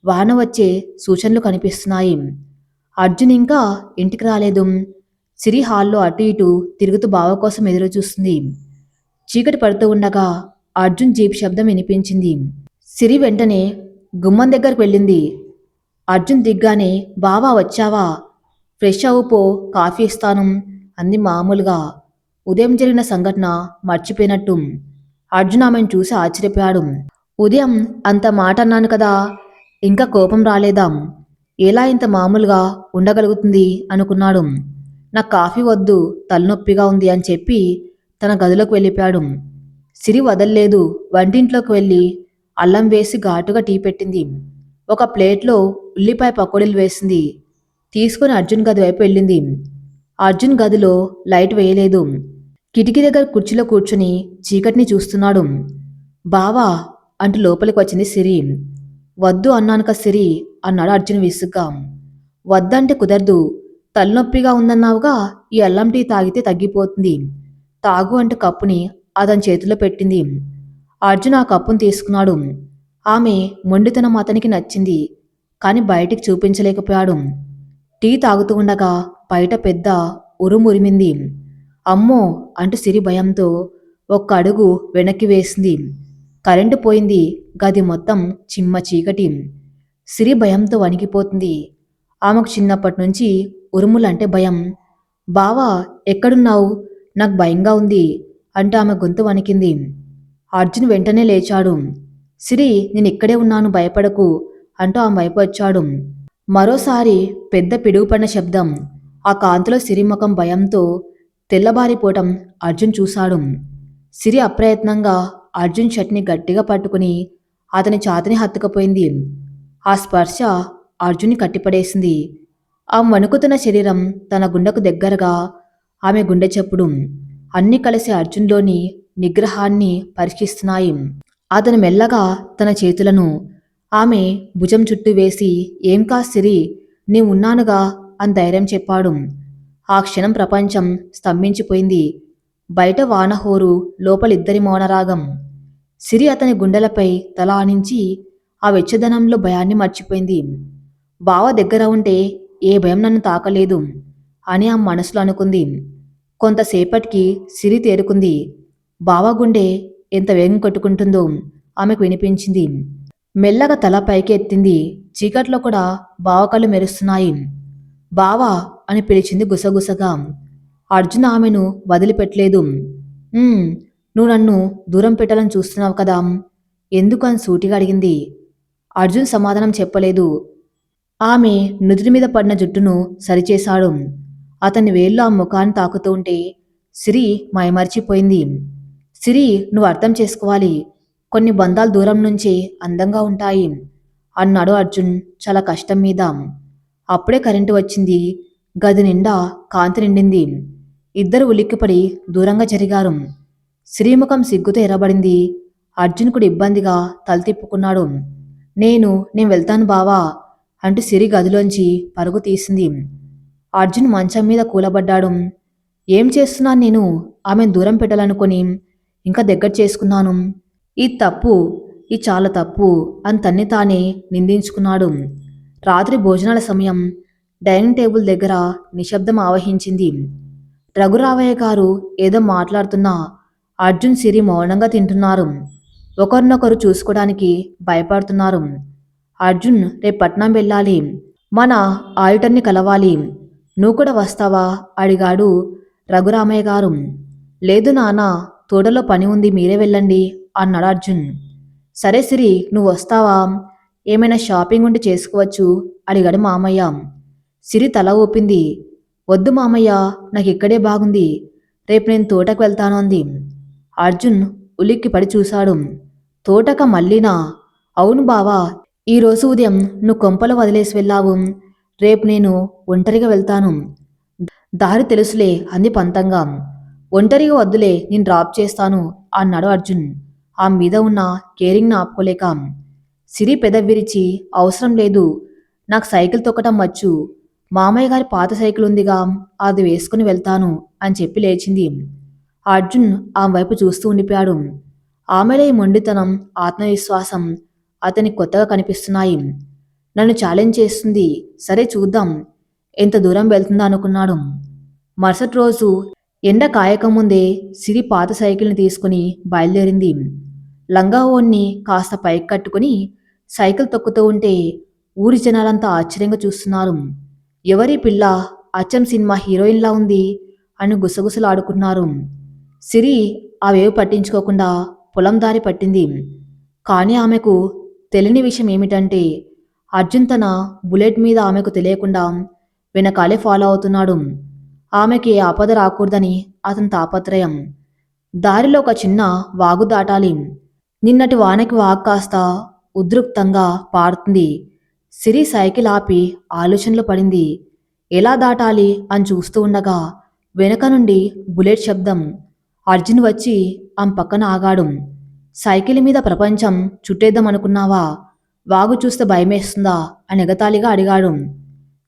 వాన వచ్చే సూచనలు కనిపిస్తున్నాయి. అర్జున్ ఇంకా ఇంటికి రాలేదు. సిరి హాల్లో అటు ఇటు తిరుగుతూ బావ కోసం ఎదురు చూస్తుంది. చీకటి పడుతూ ఉండగా అర్జున్ జీప్ శబ్దం వినిపించింది. సిరి వెంటనే గుమ్మం దగ్గరకు వెళ్ళింది. అర్జున్ దిగ్గానే బావా వచ్చావా, ఫ్రెష్ అవుపో, కాఫీ ఇస్తాను అంది మామూలుగా. ఉదయం జరిగిన సంఘటన మర్చిపోయినట్టు. అర్జున్ ఆమెను చూసి ఆశ్చర్యపోయాడు. ఉదయం అంత మాట అన్నాను కదా, ఇంకా కోపం రాలేదా? ఎలా ఇంత మామూలుగా ఉండగలుగుతుంది అనుకున్నాడు. నాకు కాఫీ వద్దు, తలనొప్పిగా ఉంది అని చెప్పి తన గదిలోకి వెళ్ళిపోయాడు. సిరి వదల్లేదు. వంటింట్లోకి వెళ్ళి అల్లం వేసి ఘాటుగా టీ పెట్టింది. ఒక ప్లేట్లో ఉల్లిపాయ పకోడీలు వేసింది. తీసుకుని అర్జున్ గది వైపు వెళ్ళింది. అర్జున్ గదిలో లైట్ వేయలేదు. కిటికీ దగ్గర కుర్చీలో కూర్చుని చీకటిని చూస్తున్నాడు. బావా అంటూ లోపలికి వచ్చింది సిరి. వద్దు అన్నానుక సిరి అన్నాడు అర్జున్ విసుగ్గా. వద్దంటే కుదరదు, తలనొప్పిగా ఉందన్నావుగా, ఈ అల్లం టీ తాగితే తగ్గిపోతుంది, తాగు అంటూ కప్పుని అతని చేతిలో పెట్టింది. అర్జున్ ఆ కప్పును తీసుకున్నాడు. ఆమె మొండితనం అతనికి నచ్చింది, కాని బయటికి చూపించలేకపోయాడు. టీ తాగుతూ ఉండగా బయట పెద్ద ఉరుమురిమింది. అమ్మో అంటూ సిరి భయంతో ఒక్క అడుగు వెనక్కి వేసింది. కరెంటు పోయింది. గది మొత్తం చిమ్మ చీకటి. సిరి భయంతో వణికిపోతుంది. ఆమెకు చిన్నప్పటి నుంచి ఉరుములంటే భయం. బావా ఎక్కడున్నావు, నాకు భయంగా ఉంది అంటూ ఆమె గొంతు వణికింది. అర్జున్ వెంటనే లేచాడు. సిరి, నేను ఇక్కడే ఉన్నాను, భయపడకు అంటూ ఆమె వైపు వచ్చాడు. మరోసారి పెద్ద పిడుగుపడిన శబ్దం. ఆ కాంతిలో సిరి ముఖం భయంతో తెల్లబారిపోవటం అర్జున్ చూశాడు. సిరి అప్రయత్నంగా అర్జున్ షర్ట్ని గట్టిగా పట్టుకుని అతని ఛాతిని హత్తుకుపోయింది. ఆ స్పర్శ అర్జున్ని కట్టిపడేసింది. ఆ వణుకుతున్న శరీరం తన గుండెకు దగ్గరగా, ఆమె గుండె చప్పుడు అన్నీ కలిసి అర్జున్లోని నిగ్రహాన్ని పరీక్షిస్తున్నాయి. అతను మెల్లగా తన చేతులను ఆమె భుజం చుట్టూ వేసి, ఏం కా సిరి, నీవున్నానుగా అని ధైర్యం చెప్పాడు. ఆ క్షణం ప్రపంచం స్తంభించిపోయింది. బయట వానహోరు, లోపలిద్దరి మౌనరాగం. సిరి అతని గుండెలపై తల ఆనించి ఆ వెచ్చదనంలో భయాన్ని మర్చిపోయింది. బావ దగ్గర ఉంటే ఏ భయం నన్ను తాకలేదు అని ఆ మనసులో అనుకుంది. కొంతసేపటికి సిరి తేరుకుంది. బావ గుండె ఎంత వేగం కొట్టుకుంటుందో ఆమెకు వినిపించింది. మెల్లగా తల పైకి ఎత్తింది. చీకట్లో కూడా బావ కళ్ళు మెరుస్తున్నాయి. బావా అని పిలిచింది గుసగుసగా. అర్జున్ ఆమెను వదిలిపెట్టలేదు. నువ్వు నన్ను దూరం పెట్టాలని చూస్తున్నావు కదా, ఎందుకు అని సూటిగా అడిగింది. అర్జున్ సమాధానం చెప్పలేదు. ఆమె నుదుటి మీద పడిన జుట్టును సరిచేశాడు. అతని వేళ్ళు ఆ ముఖాన్ని తాకుతూ ఉంటే సిరి మైమర్చిపోయింది. సిరి, నువ్వు అర్థం చేసుకోవాలి, కొన్ని బంధాలు దూరం నుంచే అందంగా ఉంటాయి అన్నాడు అర్జున్ చాలా కష్టం మీద. అప్పుడే కరెంటు వచ్చింది. గది నిండా కాంతి నిండింది. ఇద్దరు ఉలిక్కిపడి దూరంగా జరిగారు. శ్రీముఖం సిగ్గుతో ఎర్రబడింది. అర్జున్ కూడా ఇబ్బందిగా తల తిప్పుకున్నాడు. నేను వెళ్తాను బావా అంటూ సిరి గదిలోంచి పరుగు తీసింది. అర్జున్ మంచం మీద కూలబడ్డాడు. ఏం చేస్తున్నాను నేను? ఆమెను దూరం పెట్టాలనుకొని ఇంకా దగ్గర చేసుకున్నాను. ఇది తప్పు, ఇది చాలా తప్పు అని తన్ని తానే నిందించుకున్నాడు. రాత్రి భోజనాల సమయం. డైనింగ్ టేబుల్ దగ్గర నిశ్శబ్దం ఆవహించింది. రఘురావయ్య గారు ఏదో మాట్లాడుతున్నా అర్జున్ సిరి మౌనంగా తింటున్నారు. ఒకరినొకరు చూసుకోవడానికి భయపడుతున్నారు. అర్జున్ రేపు పట్నం వెళ్ళాలి. మన ఆడిటర్ని కలవాలి. నువ్వు కూడా వస్తావా అడిగాడు రఘురామయ్య గారు. లేదు నాన్న, తోటలో పని ఉంది, మీరే వెళ్ళండి అన్నాడు అర్జున్. సరే సిరి, నువ్వు వస్తావా? ఏమైనా షాపింగ్ ఉంటే చేసుకోవచ్చు అడిగాడు మామయ్య. సిరి తల ఊపింది. వద్దు మామయ్య, నాకు ఇక్కడే బాగుంది. రేపు నేను తోటకు వెళ్తాను అంది. అర్జున్ ఉలిక్కిపడి చూశాడు. తోటక మళ్ళీనా? అవును బావా, ఈరోజు ఉదయం నువ్వు కొంపలో వదిలేసి వెళ్ళావు. రేపు నేను ఒంటరిగా వెళ్తాను. దారి తెలుసులే అంది పంతంగా. ఒంటరిగా వద్దులే, నేను డ్రాప్ చేస్తాను అన్నాడు అర్జున్ ఆ మీద ఉన్న కేరింగ్ను ఆపుకోలేక. సిరి పెదవిరిచి, అవసరం లేదు, నాకు సైకిల్ తొక్కటం వచ్చు. మామయ్య గారి పాత సైకిల్ ఉందిగా, అది వేసుకుని వెళ్తాను అని చెప్పి లేచింది. అర్జున్ ఆమె వైపు చూస్తూ ఉండిపోయాడు. ఆమెలో ఈ మొండితనం, ఆత్మవిశ్వాసం అతనికి కొత్తగా కనిపిస్తున్నాయి. నన్ను ఛాలెంజ్ చేస్తుంది. సరే చూద్దాం ఎంత దూరం వెళ్తుందో అనుకున్నాడు. మరుసటి రోజు ఎండ కాయకముందే సిరి పాత సైకిల్ని తీసుకుని బయలుదేరింది. లంగా ఓణ్ణి కాస్త పైకి కట్టుకుని సైకిల్ తొక్కుతూ ఉంటే ఊరి జనాలంతా ఆశ్చర్యంగా చూస్తున్నారు. ఎవరి పిల్ల, అచ్చం సినిమా హీరోయిన్లా ఉంది అని గుసగుసలాడుకున్నారు. సిరి అవేవి పట్టించుకోకుండా పొలం దారి పట్టింది. కానీ ఆమెకు తెలియని విషయం ఏమిటంటే అర్జున్ తన బుల్లెట్ మీద ఆమెకు తెలియకుండా వెనకాలే ఫాలో అవుతున్నాడు. ఆమెకి ఏ ఆపద రాకూడదని అతని తాపత్రయం. దారిలో ఒక చిన్న వాగు దాటాలి. నిన్నటి వానకి వాగు కాస్త ఉద్రిక్తంగా పారుతుంది. సిరి సైకిల్ ఆపి ఆలోచనలో పడింది. ఎలా దాటాలి అని చూస్తూ ఉండగా వెనక నుండి బుల్లెట్ శబ్దం. అర్జున్ వచ్చి ఆమె పక్కన ఆగాడు. సైకిల్ మీద ప్రపంచం చుట్టేద్దామనుకున్నావా? వాగు చూస్తే భయమేస్తుందా అని ఎగతాళిగా అడిగాడు.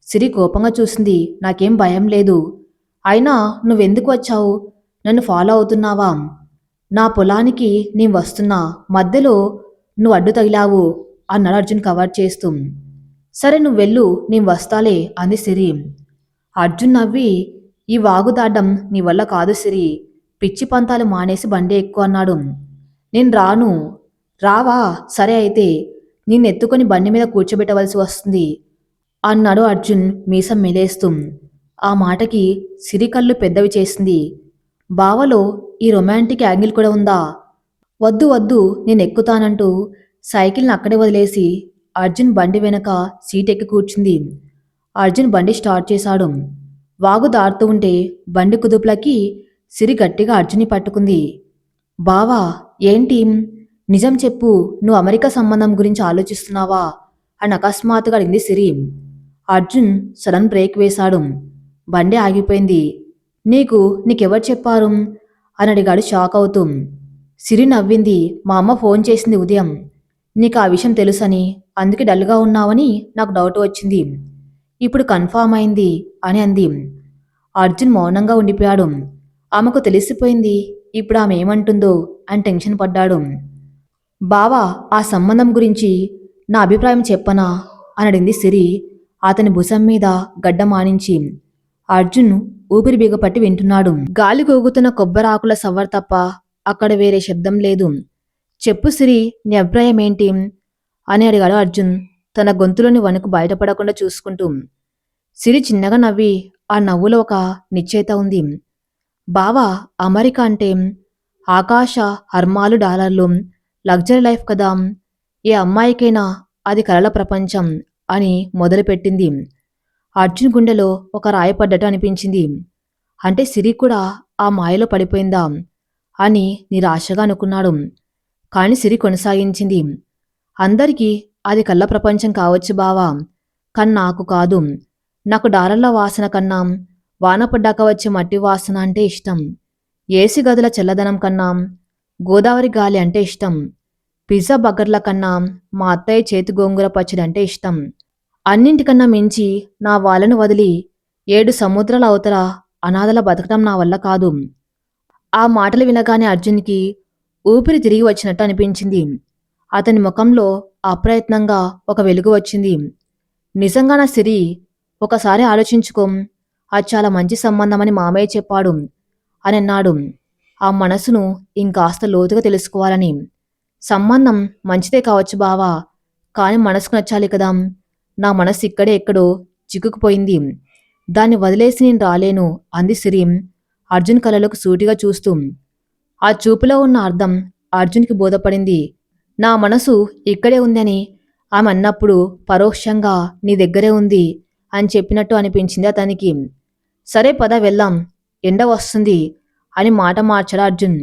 సిరి కోపంగా చూసింది. నాకేం భయం లేదు. అయినా నువ్వెందుకు వచ్చావు? నన్ను ఫాలో అవుతున్నావా? నా పొలానికి నేను వస్తున్నా, మధ్యలో నువ్వు అడ్డు తగిలావు అన్నాడు అర్జున్ కవర్ చేస్తూ. సరే నువ్వు వెళ్ళు, నేను వస్తాలే అంది సిరి. అర్జున్ నవ్వి, ఈ వాగు దాటం నీ వల్ల కాదు సిరి. పిచ్చి పంతాలు మానేసి బండి ఎక్కువ అన్నాడు. నేను రాను. రావా? సరే అయితే నిన్నెత్తుకొని బండి మీద కూర్చోబెట్టవలసి వస్తుంది అన్నాడు అర్జున్ మీసం మెలేస్తూ. ఆ మాటకి సిరి కళ్ళు పెద్దవి చేసింది. బావలో ఈ రొమాంటిక్ యాంగిల్ కూడా ఉందా? వద్దు వద్దు, నేను ఎక్కుతానంటూ సైకిల్ని అక్కడే వదిలేసి అర్జున్ బండి వెనక సీట్ ఎక్కి కూర్చుంది. అర్జున్ బండి స్టార్ట్ చేశాడు. వాగు దాటుతూ ఉంటే బండి కుదుపులకి సిరి గట్టిగా అర్జున్ని పట్టుకుంది. బావా, ఏంటి? నిజం చెప్పు, నువ్వు అమెరికా సంబంధం గురించి ఆలోచిస్తున్నావా అని అకస్మాత్తుగా అడిగింది సిరి. అర్జున్ సడన్ బ్రేక్ వేశాడు. బండి ఆగిపోయింది. నీకెవరు చెప్పారు అని అడిగాడు షాక్ అవుతూ. సిరి నవ్వింది. మా అమ్మ ఫోన్ చేసింది ఉదయం. నీకు ఆ విషయం తెలుసని, అందుకే డల్గా ఉన్నావని నాకు డౌట్ వచ్చింది. ఇప్పుడు కన్ఫామ్ అయింది అని అంది. అర్జున్ మౌనంగా ఉండిపోయాడు. ఆమెకు తెలిసిపోయింది ఇప్పుడు ఆమె ఏమంటుందో అని టెన్షన్ పడ్డాడు. బావా, ఆ సంబంధం గురించి నా అభిప్రాయం చెప్పనా అని అడిగింది సిరి అతని భుజం మీద గడ్డ మానించి. అర్జున్ ఊపిరి బిగపట్టి వింటున్నాడు. గాలి గోగుతున్న కొబ్బరాకుల సవ్వర్ తప్ప అక్కడ వేరే శబ్దం లేదు. చెప్పు సిరి, నీ అభిప్రాయం ఏంటి అని అడిగాడు అర్జున్ తన గొంతులోని వణుకు బయటపడకుండా చూసుకుంటూ. సిరి చిన్నగా నవ్వి ఆ నవ్వులో ఒక నిశ్చయిత ఉంది. బావా, అమెరికా అంటే ఆకాశ హర్మాలు డాలర్లు, లగ్జరీ లైఫ్ కదా. ఏ అమ్మాయికైనా అది కలల ప్రపంచం అని మొదలుపెట్టింది. అర్జున్ గుండెలో ఒక రాయి పడ్డట్టు అనిపించింది. అంటే సిరి కూడా ఆ మాయలో పడిపోయిందా అని నిరాశగా అనుకున్నాడు. కాని సిరి కొనసాగించింది. అందరికీ అది కళ్ళ ప్రపంచం కావచ్చు బావా, కానీ నాకు కాదు. నాకు డాలర్ల వాసన కన్నా వాన పడ్డాక వచ్చే మట్టి వాసన అంటే ఇష్టం. ఏసీ గదుల చల్లదనం కన్నా గోదావరి గాలి అంటే ఇష్టం. పిజ్జా బర్గర్ల కన్నా మా అత్తయ్య చేతి గోంగూర పచ్చడి అంటే ఇష్టం. అన్నింటికన్నా మించి నా వాళ్ళను వదిలి 7 సముద్రాల అవతల అనాథల బతకడం నా వల్ల కాదు. ఆ మాటలు వినగానే అర్జున్కి ఊపిరి తిరిగి వచ్చినట్టు అనిపించింది. అతని ముఖంలో అప్రయత్నంగా ఒక వెలుగు వచ్చింది. నిజంగా నా సిరి, ఒకసారి ఆలోచించుకో. అది చాలా మంచి సంబంధమని మామయ్య చెప్పాడు అని అన్నాడు. ఆ మనసును ఇంకాస్త లోతుగా తెలుసుకోవాలని. సంబంధం మంచిదే కావచ్చు బావా, కానీ మనసుకు నచ్చాలి కదా. నా మనసు ఇక్కడే ఎక్కడో చిక్కుకుపోయింది. దాన్ని వదిలేసి నేను రాలేను అంది సిరి అర్జున్ కళ్ళలోకి సూటిగా చూస్తూ. ఆ చూపులో ఉన్న అర్థం అర్జున్కి బోధపడింది. నా మనసు ఇక్కడే ఉందని ఆమె అన్నప్పుడు పరోక్షంగా నీ దగ్గరే ఉంది అని చెప్పినట్టు అనిపించింది అతనికి. సరే పద వెళ్దాం, ఎండ వస్తుంది అని మాట మార్చాడు అర్జున్.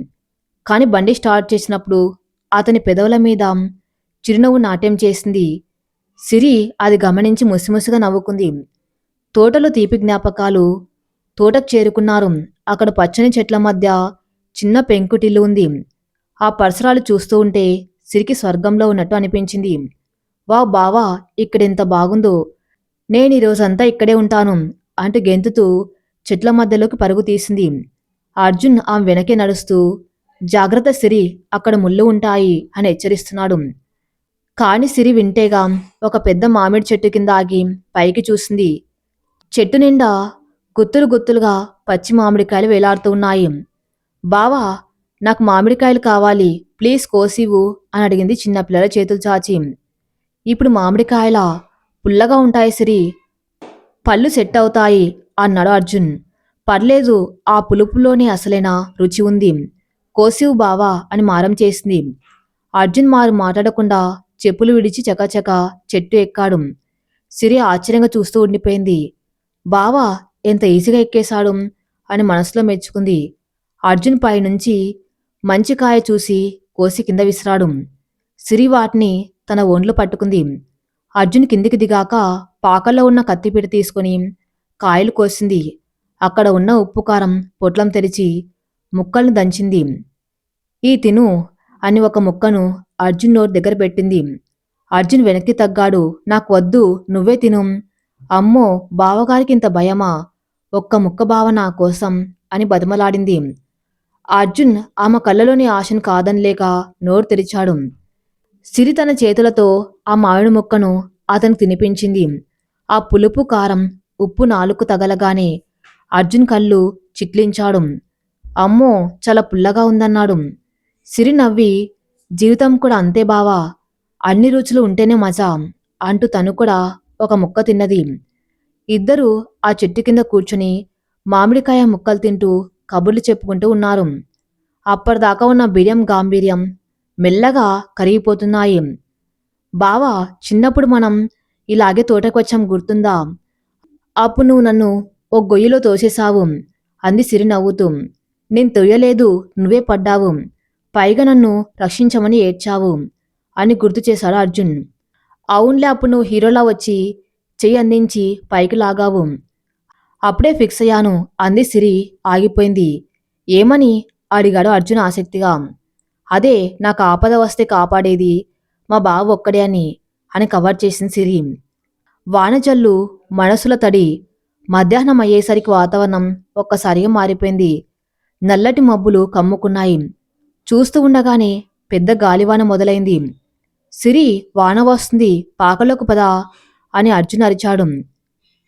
కాని బండి స్టార్ట్ చేసినప్పుడు అతని పెదవుల మీద చిరునవ్వు నాట్యం చేసింది. సిరి అది గమనించి ముసిముసిగా నవ్వుకుంది. తోటలో తీపి జ్ఞాపకాలు. తోటకు చేరుకున్నారు. అక్కడ పచ్చని చెట్ల మధ్య చిన్న పెంకుటిల్లు ఉంది. ఆ పరిసరాలు చూస్తూ ఉంటే సిరికి స్వర్గంలో ఉన్నట్టు అనిపించింది. వావ్ బావా, ఇక్కడెంత బాగుందో, నేను ఈ రోజంతా ఇక్కడే ఉంటాను అంటూ గెంతుతూ చెట్ల మధ్యలోకి పరుగు తీసింది. అర్జున్ ఆమె వెనకే నడుస్తూ, జాగ్రత్త సిరి, అక్కడ ముళ్ళు ఉంటాయి అని హెచ్చరిస్తున్నాడు. కాని సిరి వింటేగా ఒక పెద్ద మామిడి చెట్టు కింద ఆగి పైకి చూసింది. చెట్టు నిండా గుత్తులు గుత్తులుగా పచ్చి మామిడికాయలు వేలాడుతూ ఉన్నాయి. బావా, నాకు మామిడికాయలు కావాలి, ప్లీజ్ కోసివు అని అడిగింది చిన్నపిల్లల చేతులు చాచి. ఇప్పుడు మామిడికాయలా? పుల్లగా ఉంటాయి సిరి, పళ్ళు సెట్ అవుతాయి అన్నాడు అర్జున్. పర్లేదు, ఆ పులుపులోనే అసలైన రుచి ఉంది, కోసివు బావా అని మారం చేసింది. అర్జున్ మారు మాట్లాడకుండా చెప్పులు విడిచి చకచక చెట్టు ఎక్కాడు. సిరి ఆశ్చర్యంగా చూస్తూ ఉండిపోయింది. బావా ఎంత ఈజీగా ఎక్కేశాడు అని మనసులో మెచ్చుకుంది. అర్జున్ పైనుంచి మంచి కాయ చూసి కోసి కింద విసిరాడు. సిరి వాటిని తన ఒంట్లో పట్టుకుంది. అర్జున్ కిందికి దిగాక పాకల్లో ఉన్న కత్తిపీట తీసుకుని కాయలు కోసింది. అక్కడ ఉన్న ఉప్పు కారం పొట్లం తెరిచి ముక్కల్ని దంచింది. ఈ తిను అని ఒక ముక్కను అర్జున్ నోటి దగ్గర పెట్టింది. అర్జున్ వెనక్కి తగ్గాడు. నాకు వద్దు, నువ్వే తిను. అమ్మో, బావగారికి ఇంత భయమా? ఒక్క ముక్క బావ నా కోసం అని బతిమలాడింది. అర్జున్ ఆమె కళ్ళలోని ఆశను కాదనిలేక నోరు తెరిచాడు. సిరి తన చేతులతో ఆ మామిడి ముక్కను అతనికి తినిపించింది. ఆ పులుపు కారం ఉప్పు నాలుగు తగలగానే అర్జున్ కళ్ళు చిట్లించాడు. అమ్మో, చాలా పుల్లగా ఉందన్నాడు. సిరి నవ్వి, జీవితం కూడా అంతే బావా, అన్ని రుచులు ఉంటేనే మజా అంటూ తను కూడా ఒక ముక్క తిన్నది. ఇద్దరూ ఆ చెట్టు కింద కూర్చుని మామిడికాయ ముక్కలు తింటూ కబుర్లు చెప్పుకుంటూ ఉన్నారు. అప్పటిదాకా ఉన్న బిర్యం గాంభీర్యం మెల్లగా కరిగిపోతున్నాయి. బావా, చిన్నప్పుడు మనం ఇలాగే తోటకొచ్చాం గుర్తుందా? అప్పుడు నువ్వు నన్ను ఓ గొయ్యిలో తోసేశావు అంది సిరి నవ్వుతూ. నేను తొయ్యలేదు, నువ్వే పడ్డావు, పైగా నన్ను రక్షించమని ఏడ్చావు అని గుర్తు చేశాడు అర్జున్. అవునులే, అప్పుడు నువ్వు హీరోలా వచ్చి చెయ్యి అందించి పైకి లాగావు. అప్పుడే ఫిక్స్ అయ్యాను అంది సిరి ఆగిపోయింది. ఏమని అడిగాడు అర్జున్ ఆసక్తిగా. అదే, నాకు ఆపద వస్తే కాపాడేది మా బావ ఒక్కడే అని కవర్ చేసింది సిరి. వానజల్లు, మనసుల తడి. మధ్యాహ్నం అయ్యేసరికి వాతావరణం ఒక్కసారిగా మారిపోయింది. నల్లటి మబ్బులు కమ్ముకున్నాయి. చూస్తూ ఉండగానే పెద్ద గాలివాన మొదలైంది. సిరి, వాన వస్తుంది, పాకలోకి పదా అని అర్జున్ అరిచాడు.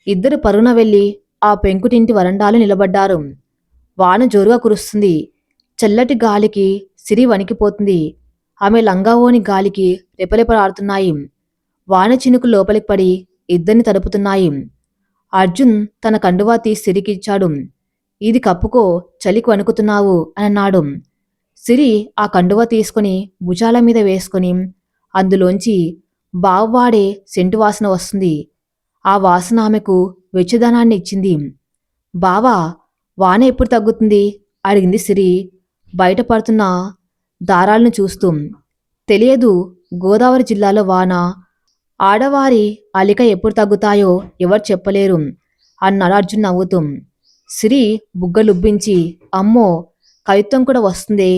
ఇద్దరు పరుగున వెళ్ళి ఆ పెంకుటింటి వరండాలో నిలబడ్డారు. వాన జోరుగా కురుస్తుంది. చల్లటి గాలికి సిరి వణికిపోతుంది. ఆమె లంగావోని గాలికి రెపరెపలాడుతున్నాయి. వాన చినుకు లోపలికి పడి ఇద్దరిని తడుపుతున్నాయి. అర్జున్ తన కండువా తీసి సిరికిచ్చాడు. ఇది కప్పుకో, చలికి వణుకుతున్నావు అని అన్నాడు. సిరి ఆ కండువా తీసుకుని భుజాల మీద వేసుకుని అందులోంచి బావవాడే సెంటు వాసన వస్తుంది. ఆ వాసన ఆమెకు వెచ్చదనాన్ని ఇచ్చింది. బావా, వాన ఎప్పుడు తగ్గుతుంది అడిగింది సిరి బయటపడుతున్న దారాలను చూస్తూ. తెలియదు, గోదావరి జిల్లాలో వాన, ఆడవారి అలిక ఎప్పుడు తగ్గుతాయో ఎవరు చెప్పలేరు అన్నాడు అర్జున్ నవ్వుతూ. సిరి బుగ్గలుబ్బించి, అమ్మో, కవిత్వం కూడా వస్తుందే,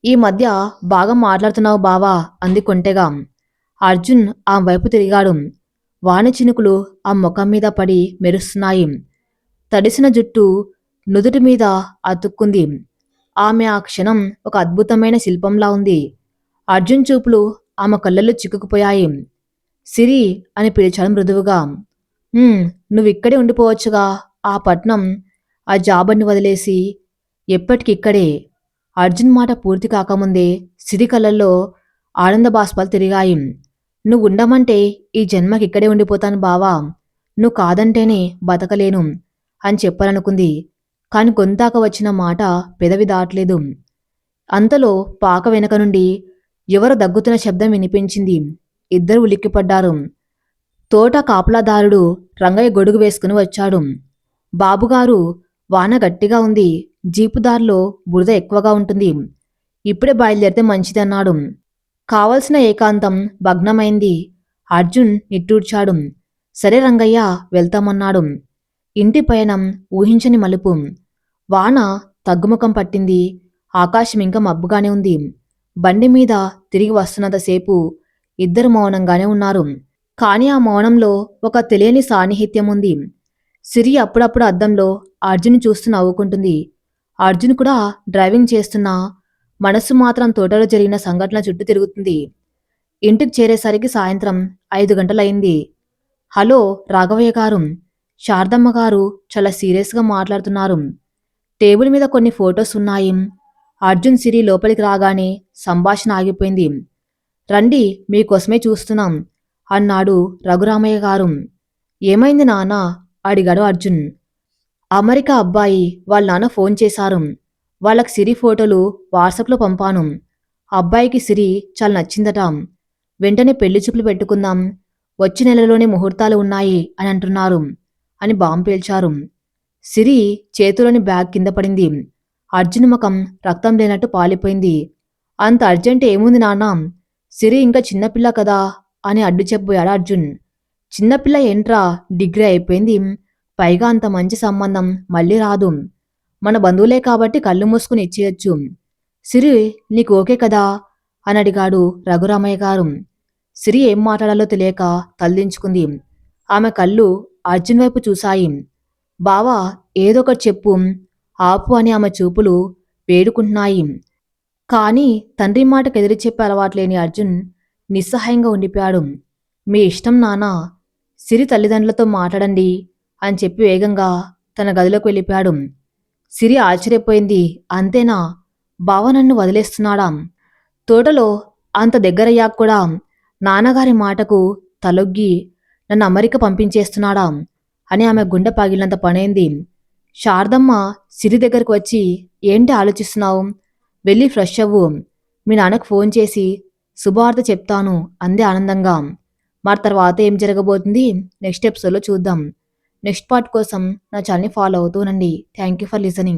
ఈ మధ్య బాగా మాట్లాడుతున్నావు బావా అంది కొంటెగా. అర్జున్ ఆమె వైపు తిరిగాడు. వాన చినుకులు ఆ ముఖం మీద పడి మెరుస్తున్నాయి. తడిసిన జుట్టు నుదుటి మీద అతుక్కుంది. ఆమె ఆ క్షణం ఒక అద్భుతమైన శిల్పంలా ఉంది. అర్జున్ చూపులు ఆమె కళ్ళల్లో చిక్కుకుపోయాయి. సిరి అని పిలిచాడు మృదువుగా. "ఉమ్, నువ్విక్కడే ఉండిపోవచ్చుగా. ఆ పట్నం, ఆ జాబర్ని వదిలేసి ఎప్పటికిక్కడే." అర్జున్ మాట పూర్తి కాకముందే సిరి కళ్ళల్లో ఆనంద బాష్పాలు తిరిగాయి. "నువ్వుండమంటే ఈ జన్మకిక్కడే ఉండిపోతాను బావా. నువ్వు కాదంటేనే బతకలేను" అని చెప్పాలనుకుంది. కాని గొంతాక వచ్చిన మాట పెదవి దాటలేదు. అంతలో పాక వెనక నుండి ఎవరో దగ్గుతున్న శబ్దం వినిపించింది. ఇద్దరు ఉలిక్కిపడ్డారు. తోట కాపలాదారుడు రంగయ్య గొడుగు వేసుకుని వచ్చాడు. "బాబుగారు, వాన గట్టిగా ఉంది. జీపు దారిలో బురద ఎక్కువగా ఉంటుంది. ఇప్పుడే బయలుదేరితే మంచిదన్నాడు. కావలసిన ఏకాంతం భగ్నమైంది." అర్జున్ నిట్టూర్చాడు. "సరే రంగయ్య, వెళ్తామన్నాడు." ఇంటి పయనం ఊహించని మలుపు. వాన తగ్గుముఖం పట్టింది. ఆకాశం ఇంకా మబ్బుగానే ఉంది. బండి మీద తిరిగి వస్తున్నంతసేపు ఇద్దరు మౌనంగానే ఉన్నారు. కాని ఆ మౌనంలో ఒక తెలియని సాన్నిహిత్యం ఉంది. సిరి అప్పుడప్పుడు అద్దంలో అర్జున్ చూస్తూ నవ్వుకుంటుంది. అర్జున్ కూడా డ్రైవింగ్ చేస్తున్నా మనస్సు మాత్రం తోటలో జరిగిన సంఘటనల చుట్టూ తిరుగుతుంది. ఇంటికి చేరేసరికి సాయంత్రం 5 గంటలయింది. "హలో రాఘవయ్య గారు." శారదమ్మ గారు చాలా సీరియస్గా మాట్లాడుతున్నారు. టేబుల్ మీద కొన్ని ఫొటోస్ ఉన్నాయి. అర్జున్ సిరి లోపలికి రాగానే సంభాషణ ఆగిపోయింది. "రండి, మీకోసమే చూస్తున్నాం" అన్నాడు రఘురామయ్య గారు. "ఏమైంది నాన్న?" అడిగాడు అర్జున్. "అమెరికా అబ్బాయి వాళ్ళ నాన్న ఫోన్ చేశారు. వాళ్ళకి సిరి ఫోటోలు వాట్సాప్లో పంపాను. అబ్బాయికి సిరి చాలా నచ్చిందట. వెంటనే పెళ్లి చూపులు పెట్టుకుందాం, వచ్చే నెలలోనే ముహూర్తాలు ఉన్నాయి అని అంటున్నారు" అని బాంబు పేల్చారు. సిరి చేతిలోని బ్యాగ్ కింద పడింది. అర్జున్ ముఖం రక్తం లేనట్టు పాలిపోయింది. "అంత అర్జెంట్ ఏముంది నాన్న? సిరి ఇంకా చిన్నపిల్ల కదా" అని అడ్డు చెప్పబోయాడు అర్జున్. "చిన్నపిల్ల ఏంట్రా, డిగ్రీ అయిపోయింది. పైగా అంత మంచి సంబంధం మళ్ళీ రాదు. మన బంధువులే కాబట్టి కళ్ళు మూసుకుని ఇచ్చేయొచ్చు. సిరి నీకు ఓకే కదా అని అడిగాడు రఘురామయ్య గారు. సిరి ఏం మాట్లాడాలో తెలియక తలదించుకుంది. ఆమె కళ్ళు అర్జున్ వైపు చూశాయి. "బావా, ఏదొకటి చెప్పు, ఆపు" అని ఆమె చూపులు వేడుకుంటున్నాయి. కానీ తండ్రి మాటకు ఎదురు చెప్పే అలవాట్లేని అర్జున్ నిస్సహాయంగా ఉండిపోయాడు. "మీ ఇష్టం నాన్నా, సిరి తల్లిదండ్రులతో మాట్లాడండి" అని చెప్పి వేగంగా తన గదిలోకి వెళ్ళిపోయాడు. సిరి ఆశ్చర్యపోయింది. "అంతేనా? బావ నన్ను వదిలేస్తున్నాడా? తోటలో అంత దగ్గరయ్యాక కూడా నాన్నగారి మాటకు తలొగ్గి నన్ను అమెరికా పంపించేస్తున్నాడా" అని ఆమె గుండె పగిలినంత పనైంది. శారదమ్మ సిరి దగ్గరకు వచ్చి, "ఏంటి ఆలోచిస్తున్నావు? వెళ్ళి ఫ్రెష్ అవ్వు. మీ నాన్నకు ఫోన్ చేసి శుభవార్త చెప్తాను" అంది ఆనందంగా. మరి తర్వాత ఏం జరగబోతుంది నెక్స్ట్ ఎపిసోడ్లో చూద్దాం. నెక్స్ట్ పార్ట్ కోసం నా ఛానల్ని ఫాలో అవుతూ ఉండండి. Thank you for listening.